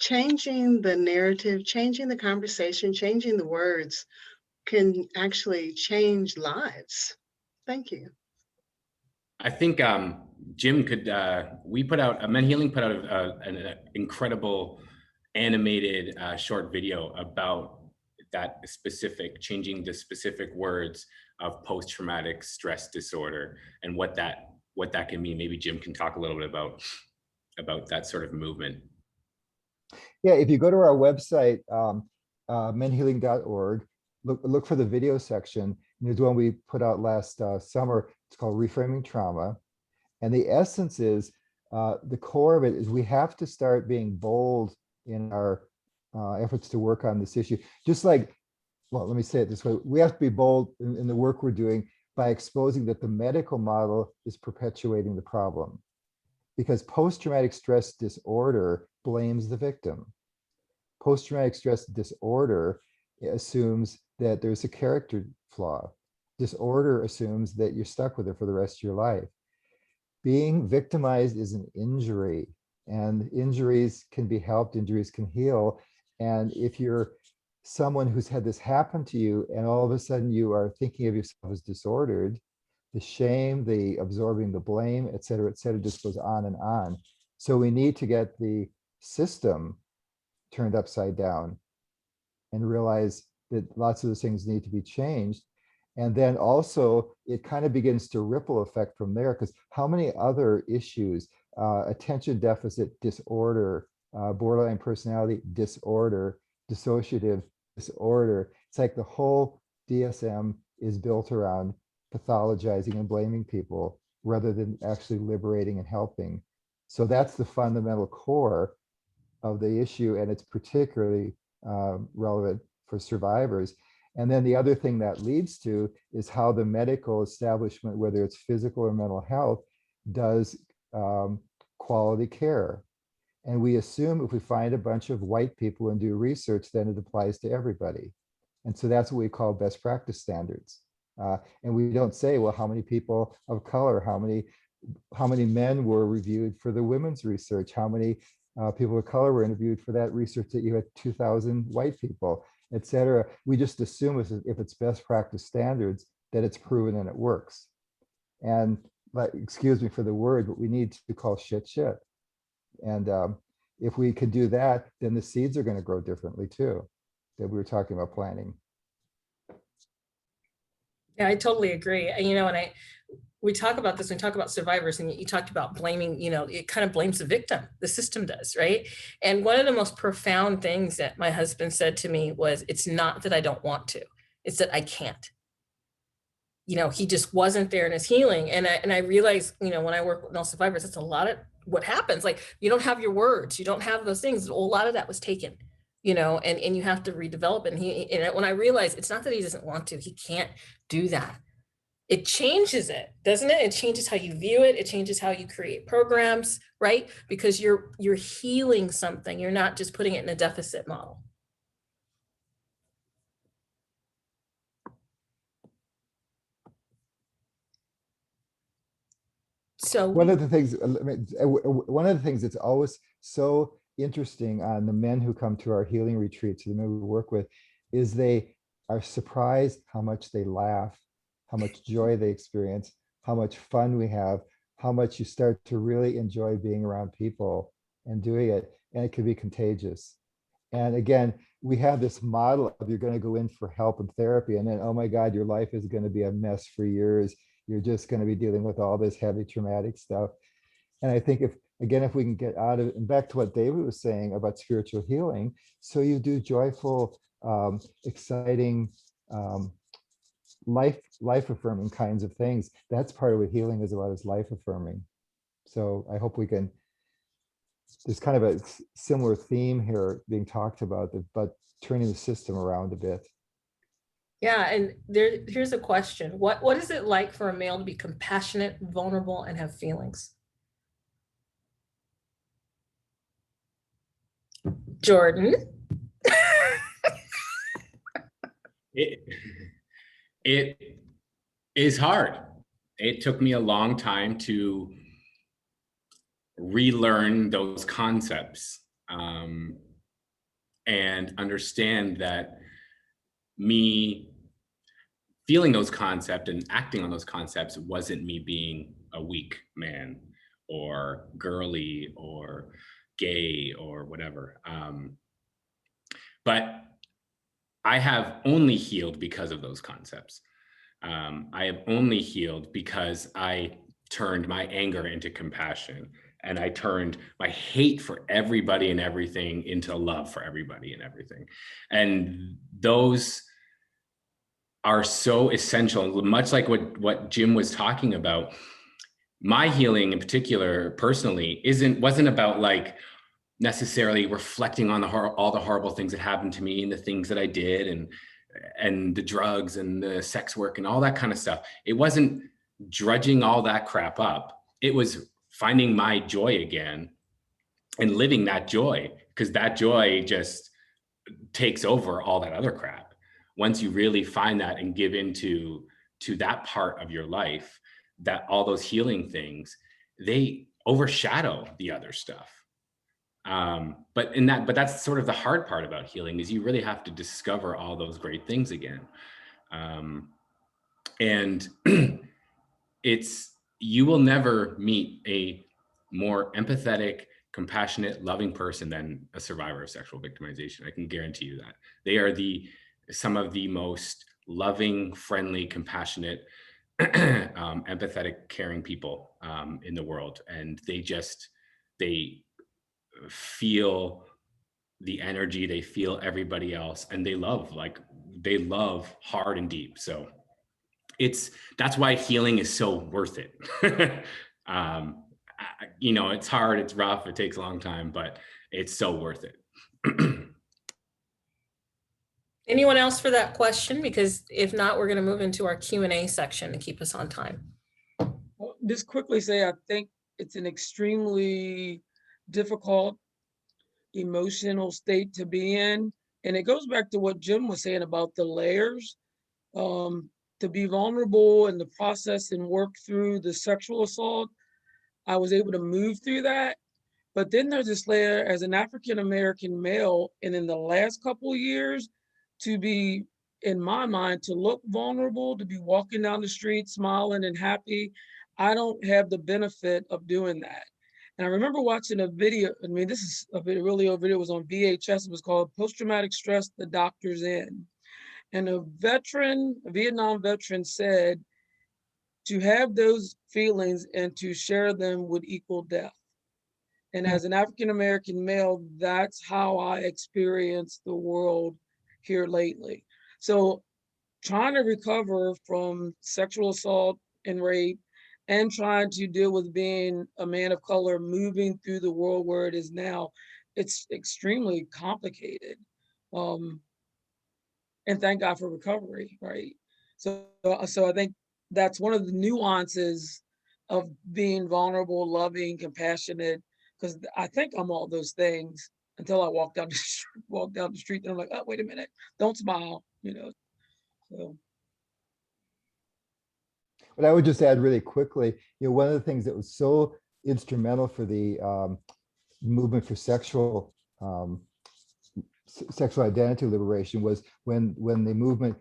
Changing the narrative, changing the conversation, changing the words can actually change lives. Thank you. I think Jim could, we put out, MenHealing put out an incredible animated short video about that specific, changing the specific words of post-traumatic stress disorder and what that can mean. Maybe Jim can talk a little bit about that sort of movement. Yeah, if you go to our website, menhealing.org, look for the video section. There's one we put out last summer. It's called Reframing Trauma. And the essence is, the core of it is we have to start being bold in our efforts to work on this issue. Just like, well, let me say it this way. We have to be bold in the work we're doing by exposing that the medical model is perpetuating the problem. Because post-traumatic stress disorder blames the victim. Post-traumatic stress disorder assumes that there's a character flaw. Disorder assumes that you're stuck with it for the rest of your life. Being victimized is an injury, and injuries can be helped, injuries can heal. And if you're someone who's had this happen to you and all of a sudden you are thinking of yourself as disordered, the shame, the absorbing the blame, et cetera, just goes on and on. So we need to get the system turned upside down and realize that lots of those things need to be changed. And then also it kind of begins to ripple effect from there, because how many other issues, attention deficit disorder, borderline personality disorder, dissociative disorder, it's like the whole DSM is built around pathologizing and blaming people rather than actually liberating and helping. So that's the fundamental core of the issue, and it's particularly relevant for survivors. And then the other thing that leads to is how the medical establishment, whether it's physical or mental health, does quality care. And we assume if we find a bunch of white people and do research, then it applies to everybody. And so that's what we call best practice standards. And we don't say, well, how many people of color, how many men were reviewed for the women's research, how many people of color were interviewed for that research that you had 2,000 white people, et cetera. We just assume if it's best practice standards that it's proven and it works. And excuse me for the word, but we need to call shit shit. And if we could do that, then the seeds are going to grow differently too, that we were talking about planting. Yeah, I totally agree. You know, and we talk about this, we talk about survivors, and you talked about blaming, you know, it kind of blames the victim, the system does, right? And one of the most profound things that my husband said to me was, it's not that I don't want to, it's that I can't. You know, he just wasn't there in his healing. And I realized, you know, when I work with male survivors, it's a lot of what happens. Like, you don't have your words, you don't have those things. A lot of that was taken, you know, and you have to redevelop it. And when I realized it's not that he doesn't want to, he can't do that. It changes it, doesn't it? It changes how you view it. It changes how you create programs, right? Because you're healing something. You're not just putting it in a deficit model. So one of the things that's always so interesting on the men who come to our healing retreats, the men we work with, is they are surprised how much they laugh, how much joy they experience, how much fun we have, how much you start to really enjoy being around people and doing it, and it can be contagious. And again, we have this model of you're going to go in for help and therapy, and then, oh my God, your life is going to be a mess for years. You're just going to be dealing with all this heavy traumatic stuff. And I think if we can get out of it, and back to what David was saying about spiritual healing, so you do joyful, exciting, life affirming kinds of things. That's part of what healing is about, is life affirming. So I hope we can, there's kind of a similar theme here being talked about, but turning the system around a bit. Yeah, and here's a question. What is it like for a male to be compassionate, vulnerable, and have feelings? Jordan? It, it is hard. It took me a long time to relearn those concepts, and understand that me feeling those concepts and acting on those concepts wasn't me being a weak man or girly or gay or whatever. But I have only healed because of those concepts. I have only healed because I turned my anger into compassion, and I turned my hate for everybody and everything into love for everybody and everything. And those are so essential, much like what Jim was talking about. My healing in particular, personally, wasn't about like necessarily reflecting on all the horrible things that happened to me and the things that I did, and the drugs and the sex work and all that kind of stuff. It wasn't drudging all that crap up. It was finding my joy again and living that joy, because that joy just takes over all that other crap. Once you really find that and give into that part of your life, that all those healing things, they overshadow the other stuff. But that's sort of the hard part about healing, is you really have to discover all those great things again. And you will never meet a more empathetic, compassionate, loving person than a survivor of sexual victimization. I can guarantee you that. They are some of the most loving, friendly, compassionate, empathetic, caring people in the world. And they feel the energy, they feel everybody else, and they love hard and deep. So that's why healing is so worth it. It's hard, it's rough, it takes a long time, but it's so worth it. Anyone else for that question? Because if not, we're going to move into our Q&A section to keep us on time. Well, just quickly say, I think it's an extremely difficult emotional state to be in. And it goes back to what Jim was saying about the layers. To be vulnerable in the process and work through the sexual assault, I was able to move through that. But then there's this layer as an African-American male, and in the last couple of years, to be, in my mind, to look vulnerable, to be walking down the street smiling and happy, I don't have the benefit of doing that. And I remember watching a video, I mean, this is a really old video, it was on VHS, it was called Post-Traumatic Stress, The Doctor's In. And a Vietnam veteran said, to have those feelings and to share them would equal death. And as an African-American male, that's how I experience the world here lately. So trying to recover from sexual assault and rape, and trying to deal with being a man of color, moving through the world where it is now, it's extremely complicated. And thank God for recovery, right? So I think that's one of the nuances of being vulnerable, loving, compassionate, because I think I'm all those things until I walk down the street, and I'm like, oh, wait a minute, don't smile, So. But I would just add really quickly, one of the things that was so instrumental for the movement for sexual identity liberation was when the movement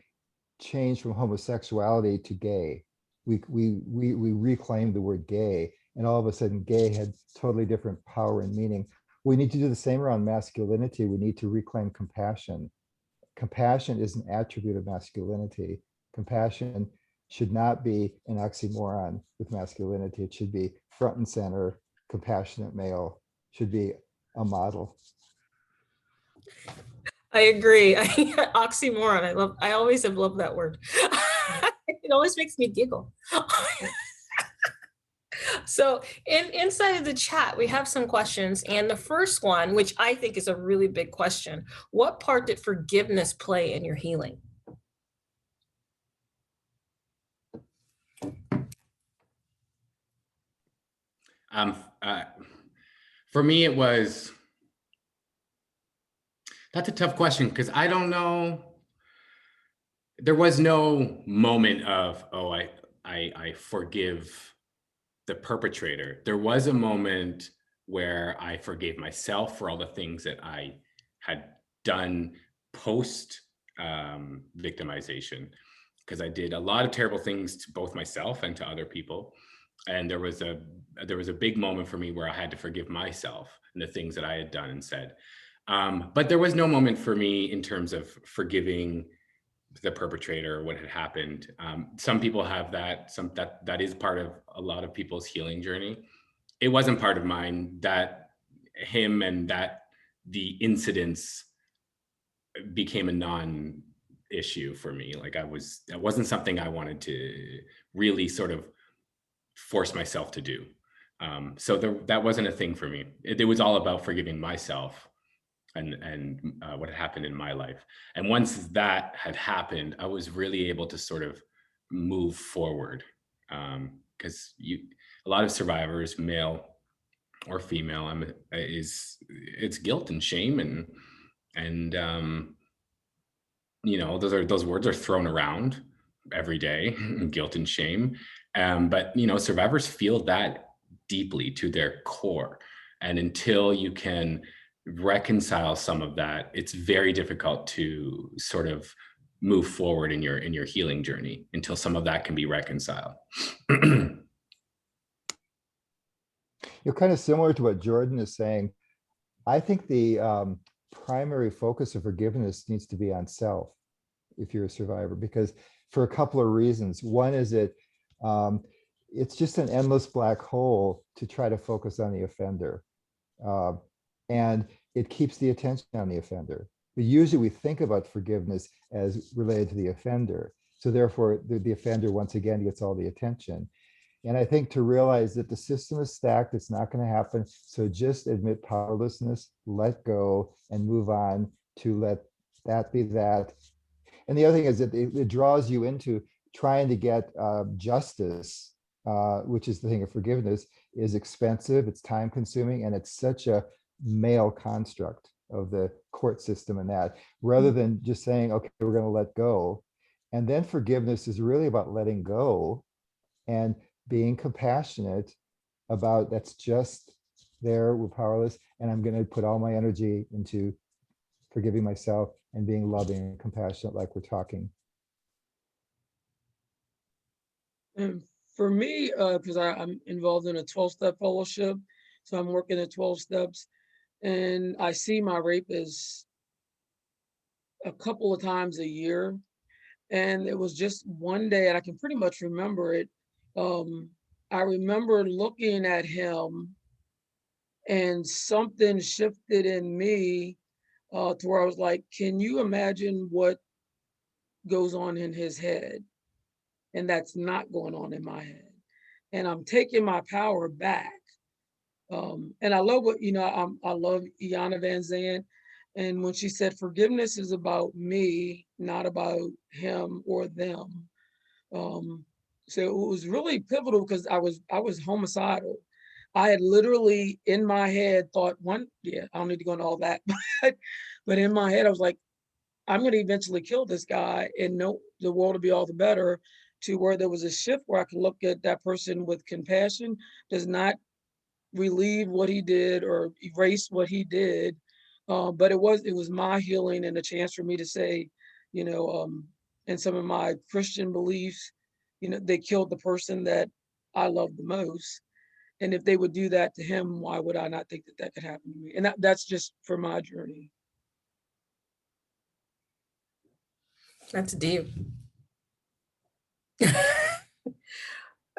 changed from homosexuality to gay. We reclaimed the word gay, and all of a sudden gay had totally different power and meaning. We need to do the same around masculinity. We need to reclaim compassion. Compassion is an attribute of masculinity. Compassion should not be an oxymoron with masculinity. It should be front and center. Compassionate male should be a model. I agree. Oxymoron. I always have loved that word. It always makes me giggle. So inside of the chat, we have some questions. And the first one, which I think is a really big question, what part did forgiveness play in your healing? For me, that's a tough question because I don't know. There was no moment of, oh, I forgive the perpetrator. There was a moment where I forgave myself for all the things that I had done post victimization, because I did a lot of terrible things to both myself and to other people. And there was a big moment for me where I had to forgive myself and the things that I had done and said. But there was no moment for me in terms of forgiving the perpetrator or what had happened. Some people have that. That is part of a lot of people's healing journey. It wasn't part of mine. That him and that the incidents became a non-issue for me. Like it wasn't something I wanted to really sort of force myself to do. So that wasn't a thing for me. It was all about forgiving myself and what had happened in my life. And once that had happened, I was really able to sort of move forward. Because a lot of survivors, male or female, it's guilt and shame and those words are thrown around every day, guilt and shame. But survivors feel that deeply to their core, and until you can reconcile some of that, it's very difficult to sort of move forward in your healing journey until some of that can be reconciled. You're kind of similar to what Jordan is saying. I think the primary focus of forgiveness needs to be on self if you're a survivor, because for a couple of reasons. One is it's just an endless black hole to try to focus on the offender. And it keeps the attention on the offender. But usually we think about forgiveness as related to the offender. So therefore, the offender, once again, gets all the attention. And I think to realize that the system is stacked, it's not going to happen. So just admit powerlessness, let go, and move on to let that be that. And the other thing is that it draws you into trying to get justice, which is the thing of forgiveness, is expensive, it's time consuming, and it's such a male construct of the court system and that, rather than just saying, okay, we're going to let go. And then forgiveness is really about letting go and being compassionate about that's just there, we're powerless, and I'm going to put all my energy into forgiving myself and being loving and compassionate like we're talking. And for me, because I'm involved in a 12-step fellowship, so I'm working at 12 steps, and I see my rapist a couple of times a year. And it was just one day, and I can pretty much remember it. I remember looking at him and something shifted in me to where I was like, can you imagine what goes on in his head? And that's not going on in my head. And I'm taking my power back. And I love what, I love Iana Van Zandt. And when she said, forgiveness is about me, not about him or them. So it was really pivotal because I was homicidal. I had literally in my head thought I don't need to go into all that, but in my head, I was like, I'm going to eventually kill this guy and know the world will be all the better, to where there was a shift where I could look at that person with compassion, does not relieve what he did or erase what he did. But it was my healing and a chance for me to say, and some of my Christian beliefs, they killed the person that I love the most. And if they would do that to him, why would I not think that that could happen to me? And that's just for my journey. That's deep.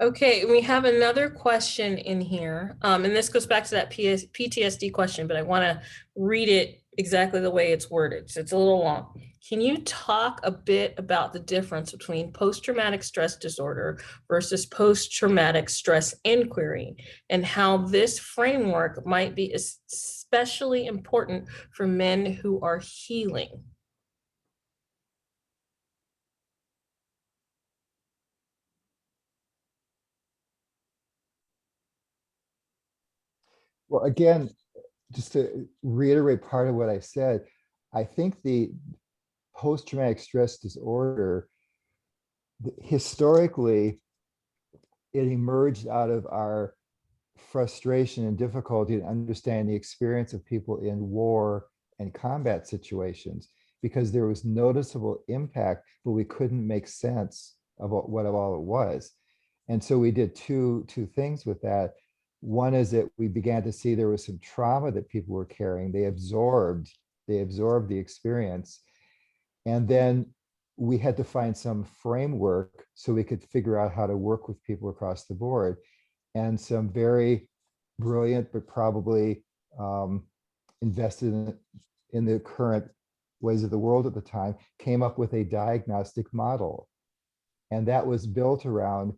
Okay, we have another question in here. And this goes back to that PTSD question, but I want to read it exactly the way it's worded. So it's a little long. Can you talk a bit about the difference between post-traumatic stress disorder versus post-traumatic stress inquiry and how this framework might be especially important for men who are healing? Well, again, just to reiterate part of what I said, I think the post-traumatic stress disorder, historically, it emerged out of our frustration and difficulty in understanding the experience of people in war and combat situations, because there was noticeable impact, but we couldn't make sense of what all it was. And so we did two things with that. One is that we began to see there was some trauma that people were carrying. They absorbed the experience. And then we had to find some framework so we could figure out how to work with people across the board. And some very brilliant, but probably invested in the current ways of the world at the time, came up with a diagnostic model. And that was built around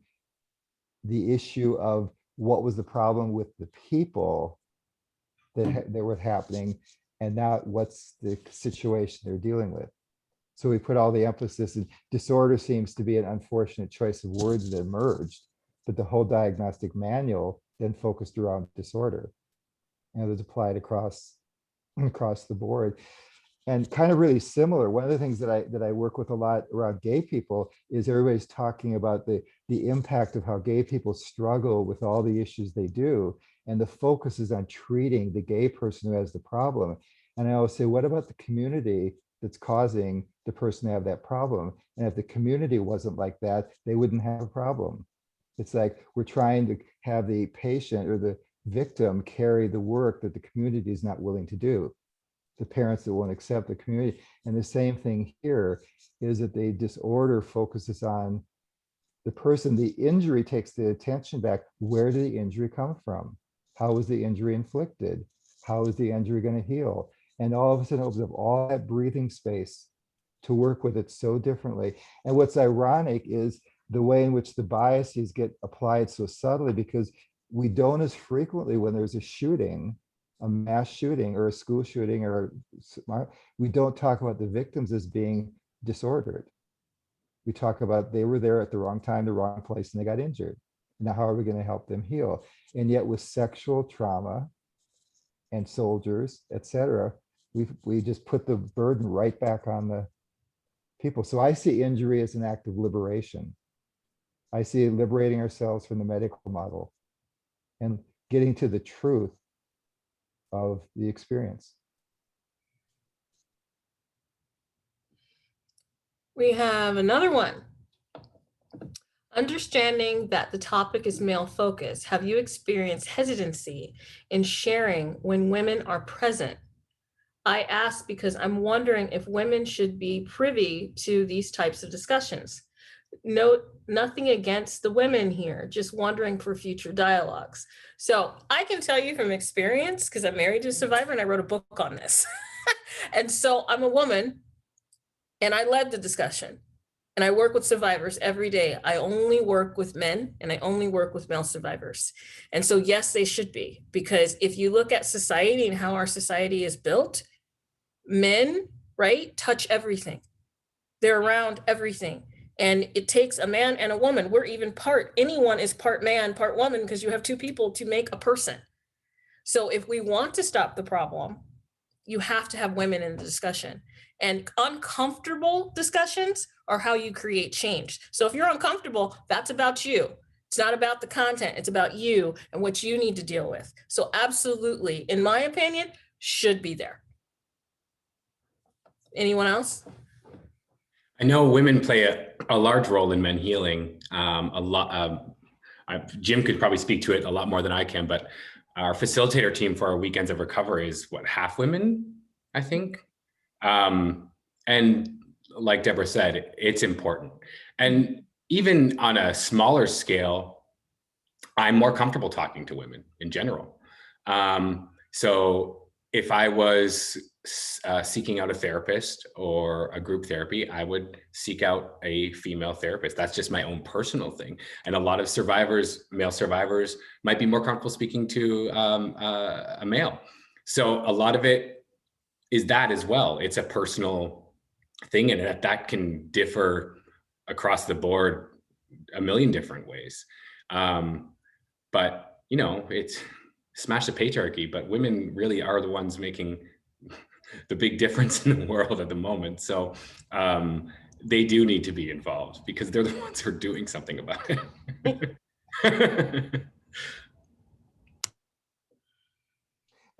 the issue of what was the problem with the people that were happening, and now what's the situation they're dealing with. So we put all the emphasis, and disorder seems to be an unfortunate choice of words that emerged, but the whole diagnostic manual then focused around disorder, and it was applied across the board. And kind of really similar, one of the things that I work with a lot around gay people is everybody's talking about the impact of how gay people struggle with all the issues they do, and the focus is on treating the gay person who has the problem. And I always say, what about the community that's causing the person to have that problem? And if the community wasn't like that, they wouldn't have a problem. It's like we're trying to have the patient or the victim carry the work that the community is not willing to do, the parents that won't accept the community. And the same thing here is that the disorder focuses on the person. The injury takes the attention back. Where did the injury come from? How was the injury inflicted? How is the injury going to heal? And all of a sudden, it opens up all that breathing space to work with it so differently. And what's ironic is the way in which the biases get applied so subtly, because we don't as frequently, when there's a shooting, a mass shooting or a school shooting, or we don't talk about the victims as being disordered. We talk about they were there at the wrong time, the wrong place, and they got injured. Now, how are we going to help them heal? And yet with sexual trauma and soldiers, etc., we just put the burden right back on the people. So I see injury as an act of liberation. I see liberating ourselves from the medical model and getting to the truth of the experience. We have another one. Understanding that the topic is male focused, have you experienced hesitancy in sharing when women are present? I ask because I'm wondering if women should be privy to these types of discussions. Note nothing against the women here, just wondering for future dialogues. So I can tell you from experience, because I'm married to a survivor and I wrote a book on this. And so I'm a woman and I led the discussion. And I work with survivors every day. I only work with men and I only work with male survivors. And so yes, they should be, because if you look at society and how our society is built, men, right, touch everything. They're around everything. And it takes a man and a woman. We're even anyone is part man, part woman, because you have two people to make a person. So if we want to stop the problem, you have to have women in the discussion. And uncomfortable discussions are how you create change. So if you're uncomfortable, that's about you. It's not about the content, it's about you and what you need to deal with. So absolutely, in my opinion, should be there. Anyone else? I know women play a large role in men healing. Jim could probably speak to it a lot more than I can, but our facilitator team for our weekends of recovery is half women, I think. And like Deborah said, it's important. And even on a smaller scale, I'm more comfortable talking to women in general. So if I was seeking out a therapist or a group therapy, I would seek out a female therapist. That's just my own personal thing. And a lot of survivors, male survivors, might be more comfortable speaking to a male. So a lot of it is that as well. It's a personal thing, and that can differ across the board a million different ways. But it's smash the patriarchy, but women really are the ones making the big difference in the world at the moment. So they do need to be involved because they're the ones who are doing something about it.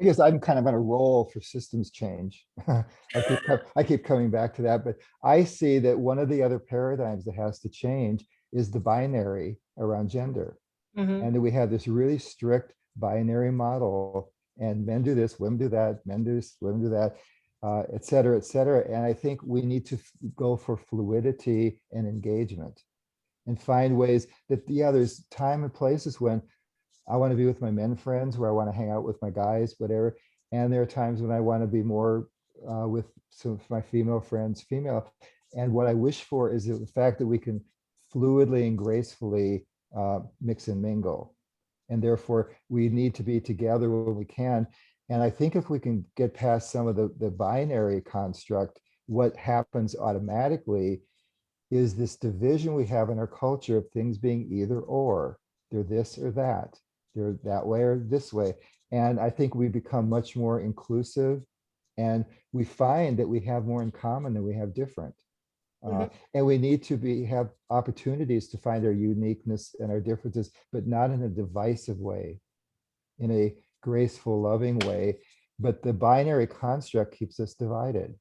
I guess I'm kind of on a roll for systems change. I keep coming back to that, but I see that one of the other paradigms that has to change is the binary around gender. Mhm. And that we have this really strict binary model, and men do this, women do that, men do this, women do that, et cetera, et cetera. And I think we need to go for fluidity and engagement and find ways that, yeah, there's time and places when I want to be with my men friends, where I want to hang out with my guys, whatever. And there are times when I want to be more with some of my female friends, female. And what I wish for is the fact that we can fluidly and gracefully mix and mingle. And therefore, we need to be together when we can. And I think if we can get past some of the binary construct, what happens automatically is this division we have in our culture of things being either or. They're this or that. They're that way or this way. And I think we become much more inclusive, and we find that we have more in common than we have different. And we need to have opportunities to find our uniqueness and our differences, but not in a divisive way, in a graceful, loving way. But the binary construct keeps us divided.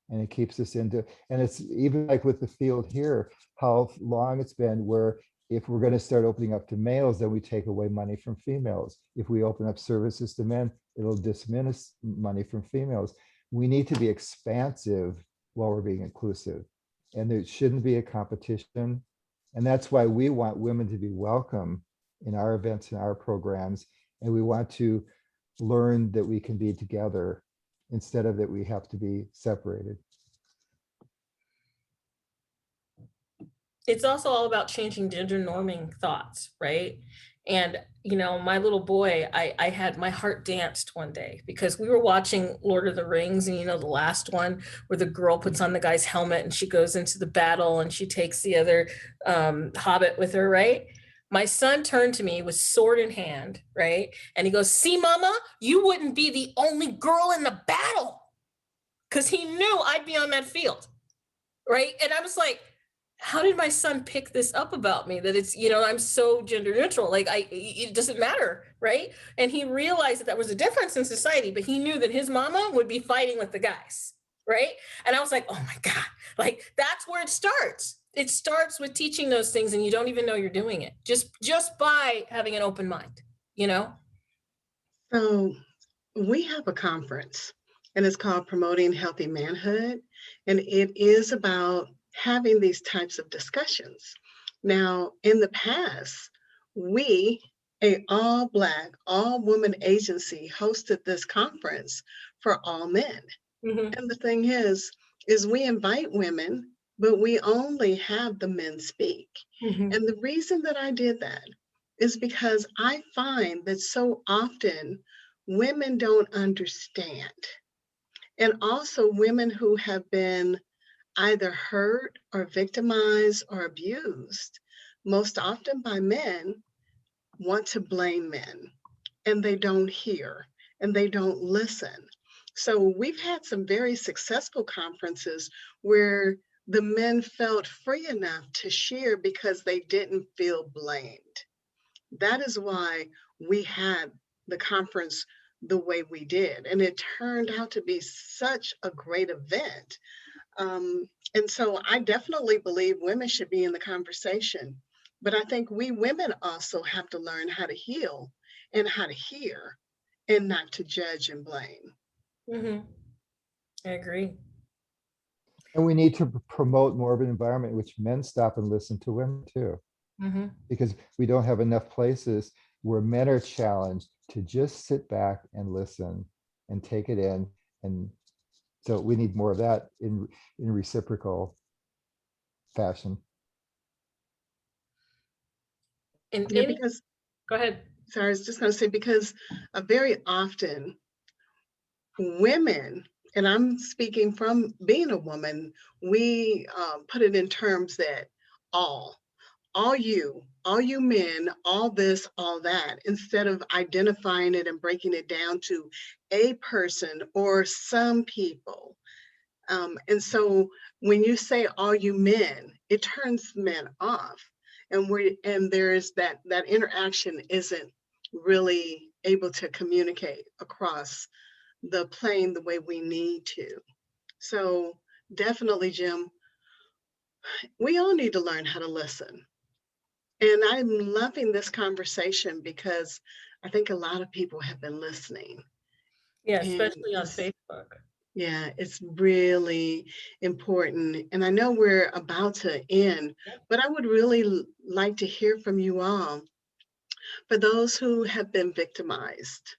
And it keeps us into, and it's even like with the field here, how long it's been where if we're going to start opening up to males, then we take away money from females. If we open up services to men, it'll diminish money from females. We need to be expansive while we're being inclusive. And there shouldn't be a competition. And that's why we want women to be welcome in our events and our programs. And we want to learn that we can be together instead of that we have to be separated. It's also all about changing gender norming thoughts, right? And my little boy, I had my heart danced one day because we were watching Lord of the Rings, and the last one where the girl puts on the guy's helmet and she goes into the battle and she takes the other hobbit with her, right? My son turned to me with sword in hand, right? And he goes, "See, mama, you wouldn't be the only girl in the battle." Because he knew I'd be on that field, right? And I was like, how did my son pick this up about me, that it's, I'm so gender neutral, like it doesn't matter, right? And he realized that was a difference in society, but he knew that his mama would be fighting with the guys, right? And I was like, oh my God, like that's where it starts. It starts with teaching those things, and you don't even know you're doing it just by having an open mind, So we have a conference, and it's called Promoting Healthy Manhood. And it is about having these types of discussions. Now, in the past, we, a all Black, all woman agency, hosted this conference for all men. And the thing is we invite women, but we only have the men speak. And the reason that I did that is because I find that so often women don't understand. And also women who have been either hurt or victimized or abused, most often by men, want to blame men, and they don't hear and they don't listen. So we've had some very successful conferences where the men felt free enough to share because they didn't feel blamed. That is why we had the conference the way we did. And it turned out to be such a great event. And so I definitely believe women should be in the conversation. But I think we women also have to learn how to heal and how to hear and not to judge and blame. I agree. And we need to promote more of an environment in which men stop and listen to women too. Because we don't have enough places where men are challenged to just sit back and listen and take it in. And so we need more of that in reciprocal fashion. In Yeah, any, because, go ahead. sorry, I was just going to say, because very often women, and I'm speaking from being a woman, we put it in terms that all you men, all this, all that, instead of identifying it and breaking it down to a person or some people. And so when you say all you men, it turns men off. And there's that interaction isn't really able to communicate across the plane the way we need to. So definitely, Jim, we all need to learn how to listen. And I'm loving this conversation because I think a lot of people have been listening. Yeah, And especially on Facebook. yeah, it's really important. And I know we're about to end, but I would really like to hear from you all. For those who have been victimized,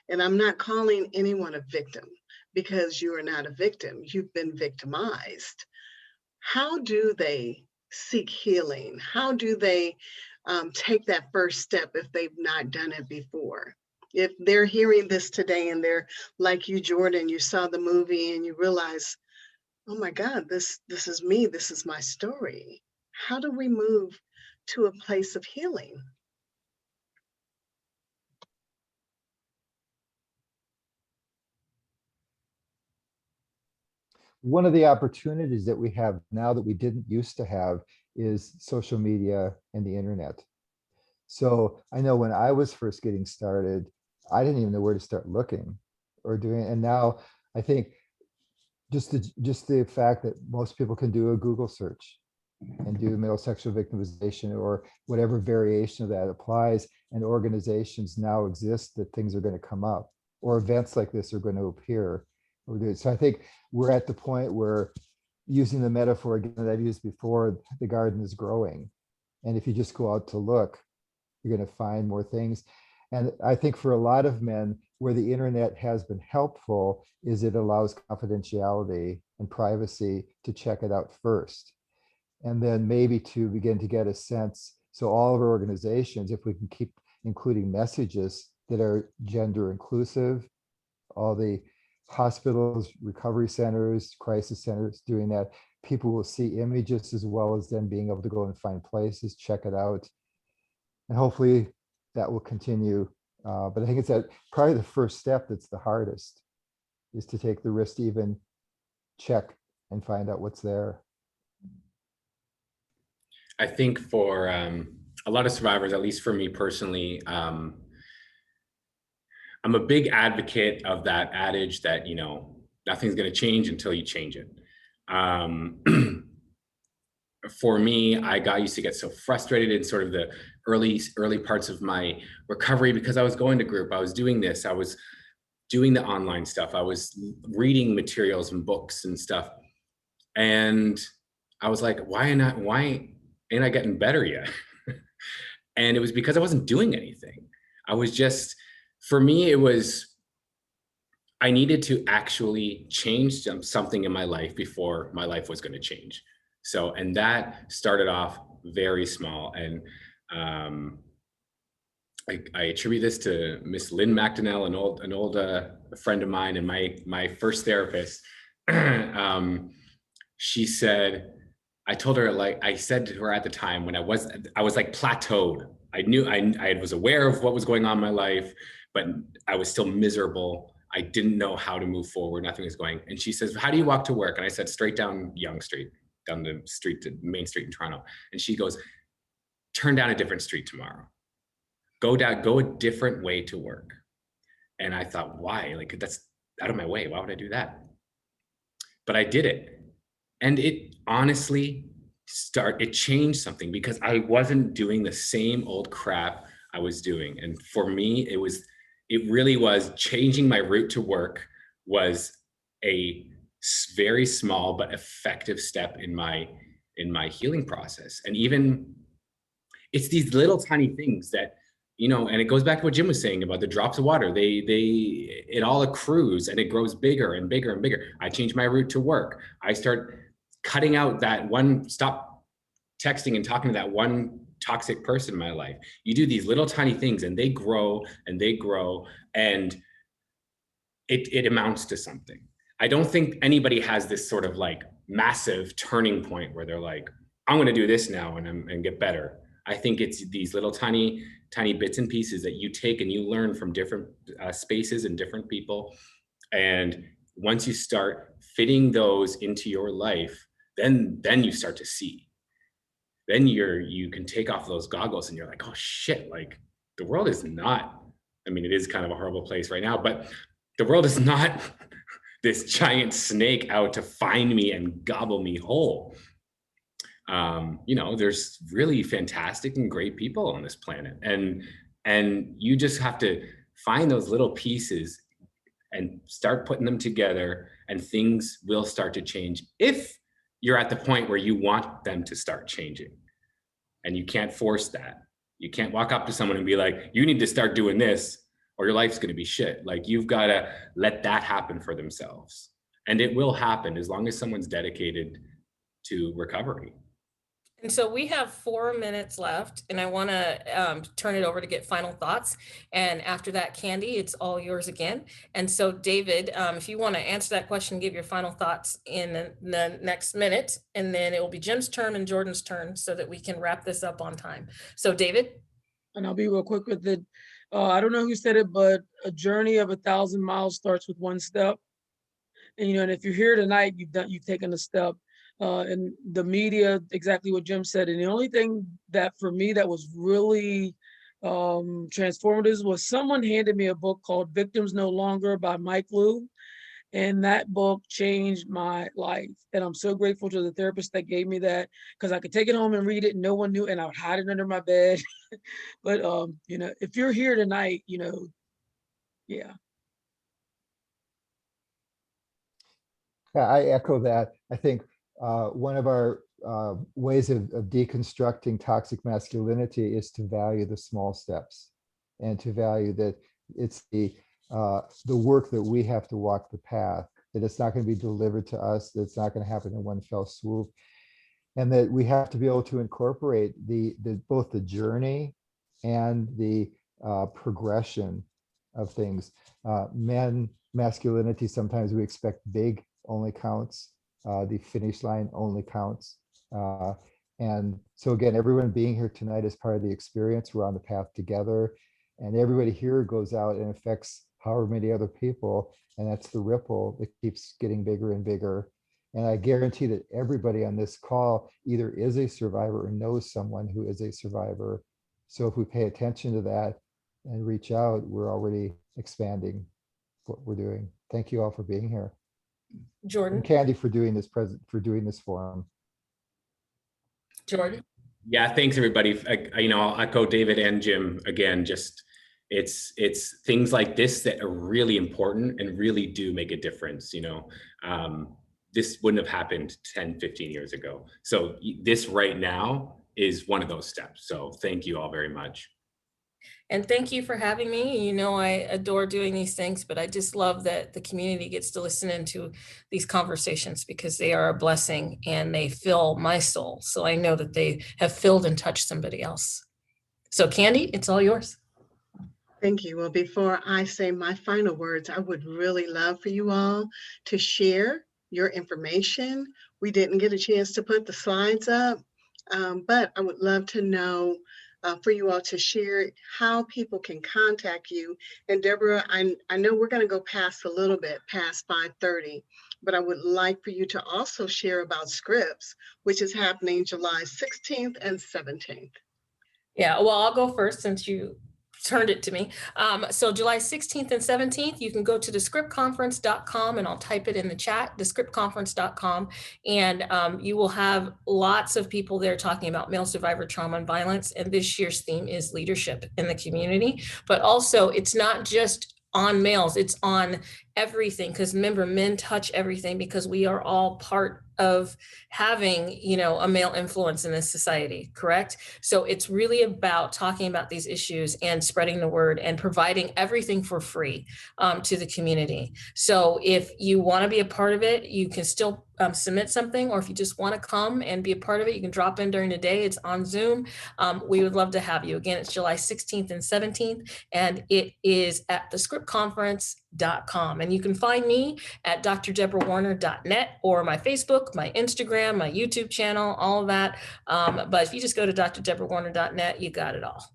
and I'm not calling anyone a victim because you are not a victim, you've been victimized. How do they seek healing? How do they take that first step if they've not done it before? If they're hearing this today and they're like you, Jordan, you saw the movie and you realize, oh my God, this is me, this is my story. How do we move to a place of healing? One of the opportunities that we have now that we didn't used to have is social media and the internet. So I know when I was first getting started, I didn't even know where to start looking or doing it. And now I think just the fact that most people can do a Google search and do male sexual victimization or whatever variation of that applies, and organizations now exist that things are going to come up or events like this are going to appear. So I think we're at the point where, using the metaphor again that I've used before, the garden is growing. And if you just go out to look, you're going to find more things. And I think for a lot of men, where the internet has been helpful is it allows confidentiality and privacy to check it out first. And then maybe to begin to get a sense. So all of our organizations, if we can keep including messages that are gender inclusive, all the hospitals, recovery centers, crisis centers doing that, people will see images as well as then being able to go and find places, check it out. And hopefully that will continue. But I think it's probably the first step that's the hardest, is to take the risk to even check and find out what's there. I think for a lot of survivors, at least for me personally, I'm a big advocate of that adage that, you know, nothing's going to change until you change it. For me, I used to get so frustrated in sort of the early parts of my recovery because I was going to group, I was doing this, I was doing the online stuff, I was reading materials and books and stuff. And I was like, why ain't I getting better yet? And it was because I wasn't doing anything. I was just, for me, it was, I needed to actually change something in my life before my life was going to change. So, and that started off very small. And I attribute this to Miss Lynn McDonnell, an old friend of mine and my first therapist. She said, I told her, like, I said to her at the time when I was like plateaued. I knew I was aware of what was going on in my life, but I was still miserable. I didn't know how to move forward. Nothing was going. And she says, how do you walk to work? And I said, straight down Yonge Street, down the street to Main Street in Toronto. And she goes, turn down a different street tomorrow. Go a different way to work. And I thought, why? Like, that's out of my way. Why would I do that? But I did it. And it honestly it changed something because I wasn't doing the same old crap I was doing. And for me, it really was changing my route to work was a very small but effective step in my healing process. And even it's these little tiny things that you know, and it goes back to what Jim was saying about the drops of water. It all accrues and it grows bigger and bigger and bigger. I change my route to work. I start cutting out that one, stop texting and talking to that one toxic person in my life. You do these little tiny things and they grow and they grow, and it amounts to something. I don't think anybody has this sort of like massive turning point where they're like, I'm going to do this now and get better. I think it's these little tiny bits and pieces that you take and you learn from different spaces and different people. And once you start fitting those into your life, then you start to see. Then you can take off those goggles and you're like, oh shit, like the world is not, I mean, it is kind of a horrible place right now, but the world is not this giant snake out to find me and gobble me whole. You know, there's really fantastic and great people on this planet, and you just have to find those little pieces and start putting them together, and things will start to change if you're at the point where you want them to start changing. And you can't force that. You can't walk up to someone and be like, you need to start doing this or your life's going to be shit. Like, you've got to let that happen for themselves. And it will happen as long as someone's dedicated to recovery. And so we have 4 minutes left, and I want to turn it over to get final thoughts. And after that, Candy, it's all yours again. And so, David, if you want to answer that question, give your final thoughts in the next minute, and then it will be Jim's turn and Jordan's turn so that we can wrap this up on time. So, David? And I'll be real quick with it. I don't know who said it, but a journey of 1,000 miles starts with one step. And, you know, and if you're here tonight, you've taken a step. And the media, exactly what Jim said. And the only thing that for me that was really transformative was someone handed me a book called Victims No Longer by Mike Liu. And that book changed my life. And I'm so grateful to the therapist that gave me that, because I could take it home and read it and no one knew, and I would hide it under my bed. But, you know, if you're here tonight, you know, yeah. Yeah, I echo that. I think one of our ways of deconstructing toxic masculinity is to value the small steps, and to value that it's the work that we have to walk the path, that it's not going to be delivered to us, that it's not going to happen in one fell swoop, and that we have to be able to incorporate both the journey and the progression of things. Masculinity, sometimes we expect big only counts. The finish line only counts. And so again, everyone being here tonight is part of the experience. We're on the path together, and everybody here goes out and affects however many other people. And that's the ripple that keeps getting bigger and bigger. And I guarantee that everybody on this call either is a survivor or knows someone who is a survivor. So if we pay attention to that and reach out, we're already expanding what we're doing. Thank you all for being here. Jordan? And Candy for doing this forum. Jordan? Yeah, thanks everybody. You know, I'll echo David and Jim again. Just it's things like this that are really important and really do make a difference. You know, this wouldn't have happened 10, 15 years ago. So this right now is one of those steps. So thank you all very much. And thank you for having me. You know, I adore doing these things, but I just love that the community gets to listen into these conversations, because they are a blessing and they fill my soul. So I know that they have filled and touched somebody else. So Candy, it's all yours. Thank you. Well, before I say my final words, I would really love for you all to share your information. We didn't get a chance to put the slides up, but I would love to know for you all to share how people can contact you. And Deborah, I know we're going to go past a little bit past 5:30, but I would like for you to also share about S.C.R.I.P.T, which is happening July 16th and 17th. Yeah, well, I'll go first since you turned it to me. So July 16th and 17th, you can go to thescriptconference.com, and I'll type it in the chat, thescriptconference.com. And you will have lots of people there talking about male survivor trauma and violence. And this year's theme is leadership in the community. But also, it's not just on males, it's on everything, because remember, men touch everything, because we are all part of having, you know, a male influence in this society, correct? So it's really about talking about these issues and spreading the word and providing everything for free to the community. So if you want to be a part of it, you can still submit something, or if you just want to come and be a part of it, you can drop in during the day. It's on Zoom. We would love to have you. Again, it's July 16th and 17th, and it is at thescriptconference.com. And you can find me at drdeborahwarner.net or my Facebook, my Instagram, my YouTube channel, all of that. But if you just go to drdeborahwarner.net, you got it all.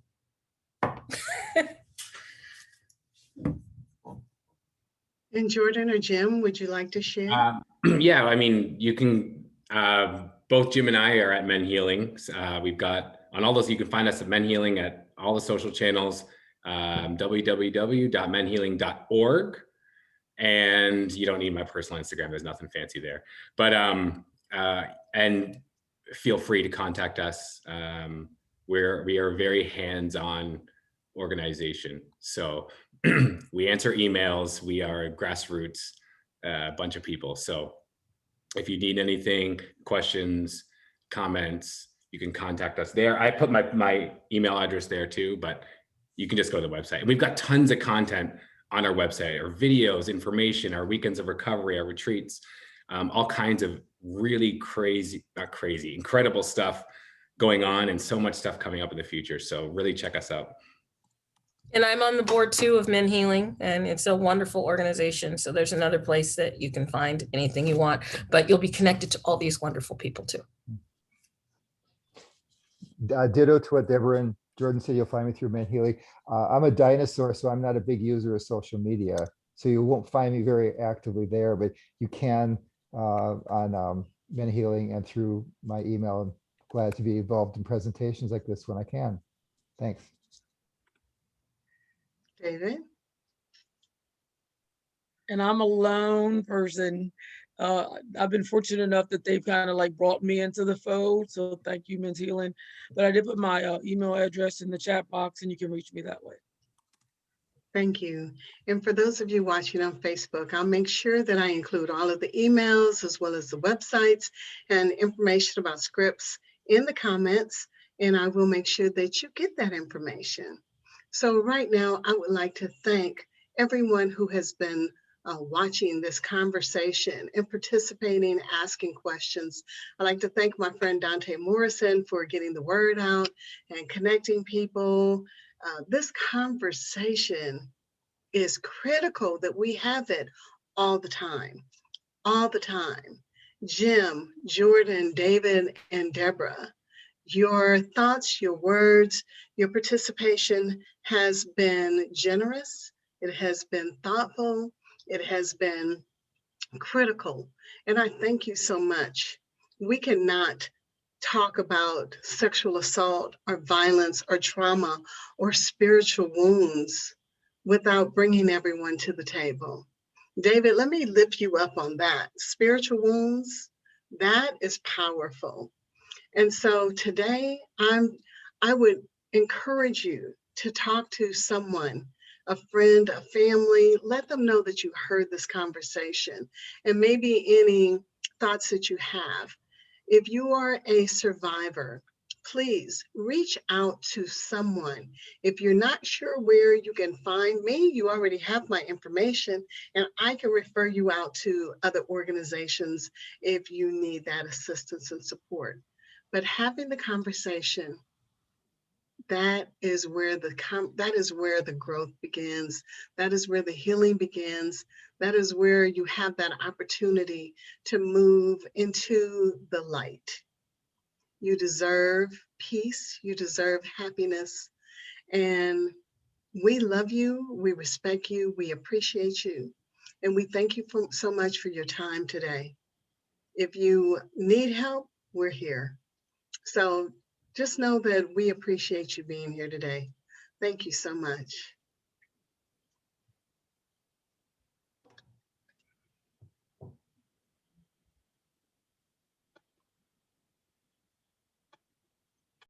And Jordan or Jim, would you like to share? Yeah, I mean, you can, both Jim and I are at MenHealing. We've got, on all those, you can find us at MenHealing at all the social channels, www.menhealing.org. And you don't need my personal Instagram. There's nothing fancy there. But, and feel free to contact us. We are a very hands-on organization. So we answer emails. We are grassroots, bunch of people. So if you need anything, questions, comments, you can contact us there. I put my email address there too, but you can just go to the website. And we've got tons of content on our website, our videos, information, our weekends of recovery, our retreats, all kinds of really crazy, not crazy, incredible stuff going on, and so much stuff coming up in the future. So really check us out. And I'm on the board too of MenHealing, and it's a wonderful organization. So there's another place that you can find anything you want, but you'll be connected to all these wonderful people too. Ditto to what Deborah and Jordan said. You'll find me through MenHealing. I'm a dinosaur, so I'm not a big user of social media. So you won't find me very actively there, but you can on MenHealing and through my email. I'm glad to be involved in presentations like this when I can. Thanks. David? And I'm a lone person. I've been fortunate enough that they've kind of like brought me into the fold. So thank you, MenHealing. But I did put my email address in the chat box, and you can reach me that way. Thank you. And for those of you watching on Facebook, I'll make sure that I include all of the emails as well as the websites and information about scripts in the comments, and I will make sure that you get that information. So right now, I would like to thank everyone who has been watching this conversation and participating, asking questions. I'd like to thank my friend Dante Morrison for getting the word out and connecting people. This conversation is critical that we have it all the time, all the time. Jim, Jordan, David, and Deborah, your thoughts, your words, your participation has been generous. It has been thoughtful. It has been critical. And I thank you so much. We cannot talk about sexual assault or violence or trauma or spiritual wounds without bringing everyone to the table. David, let me lift you up on that. Spiritual wounds, that is powerful. And so today, I would encourage you to talk to someone, a friend, a family. Let them know that you heard this conversation and maybe any thoughts that you have. If you are a survivor, please reach out to someone. If you're not sure where you can find me, you already have my information, and I can refer you out to other organizations if you need that assistance and support. But having the conversation, that is where the growth begins. That is where the healing begins. That is where you have that opportunity to move into the light. You deserve peace. You deserve happiness. And we love you. We respect you. We appreciate you. And we thank you so much for your time today. If you need help, we're here. So just know that we appreciate you being here today. Thank you so much.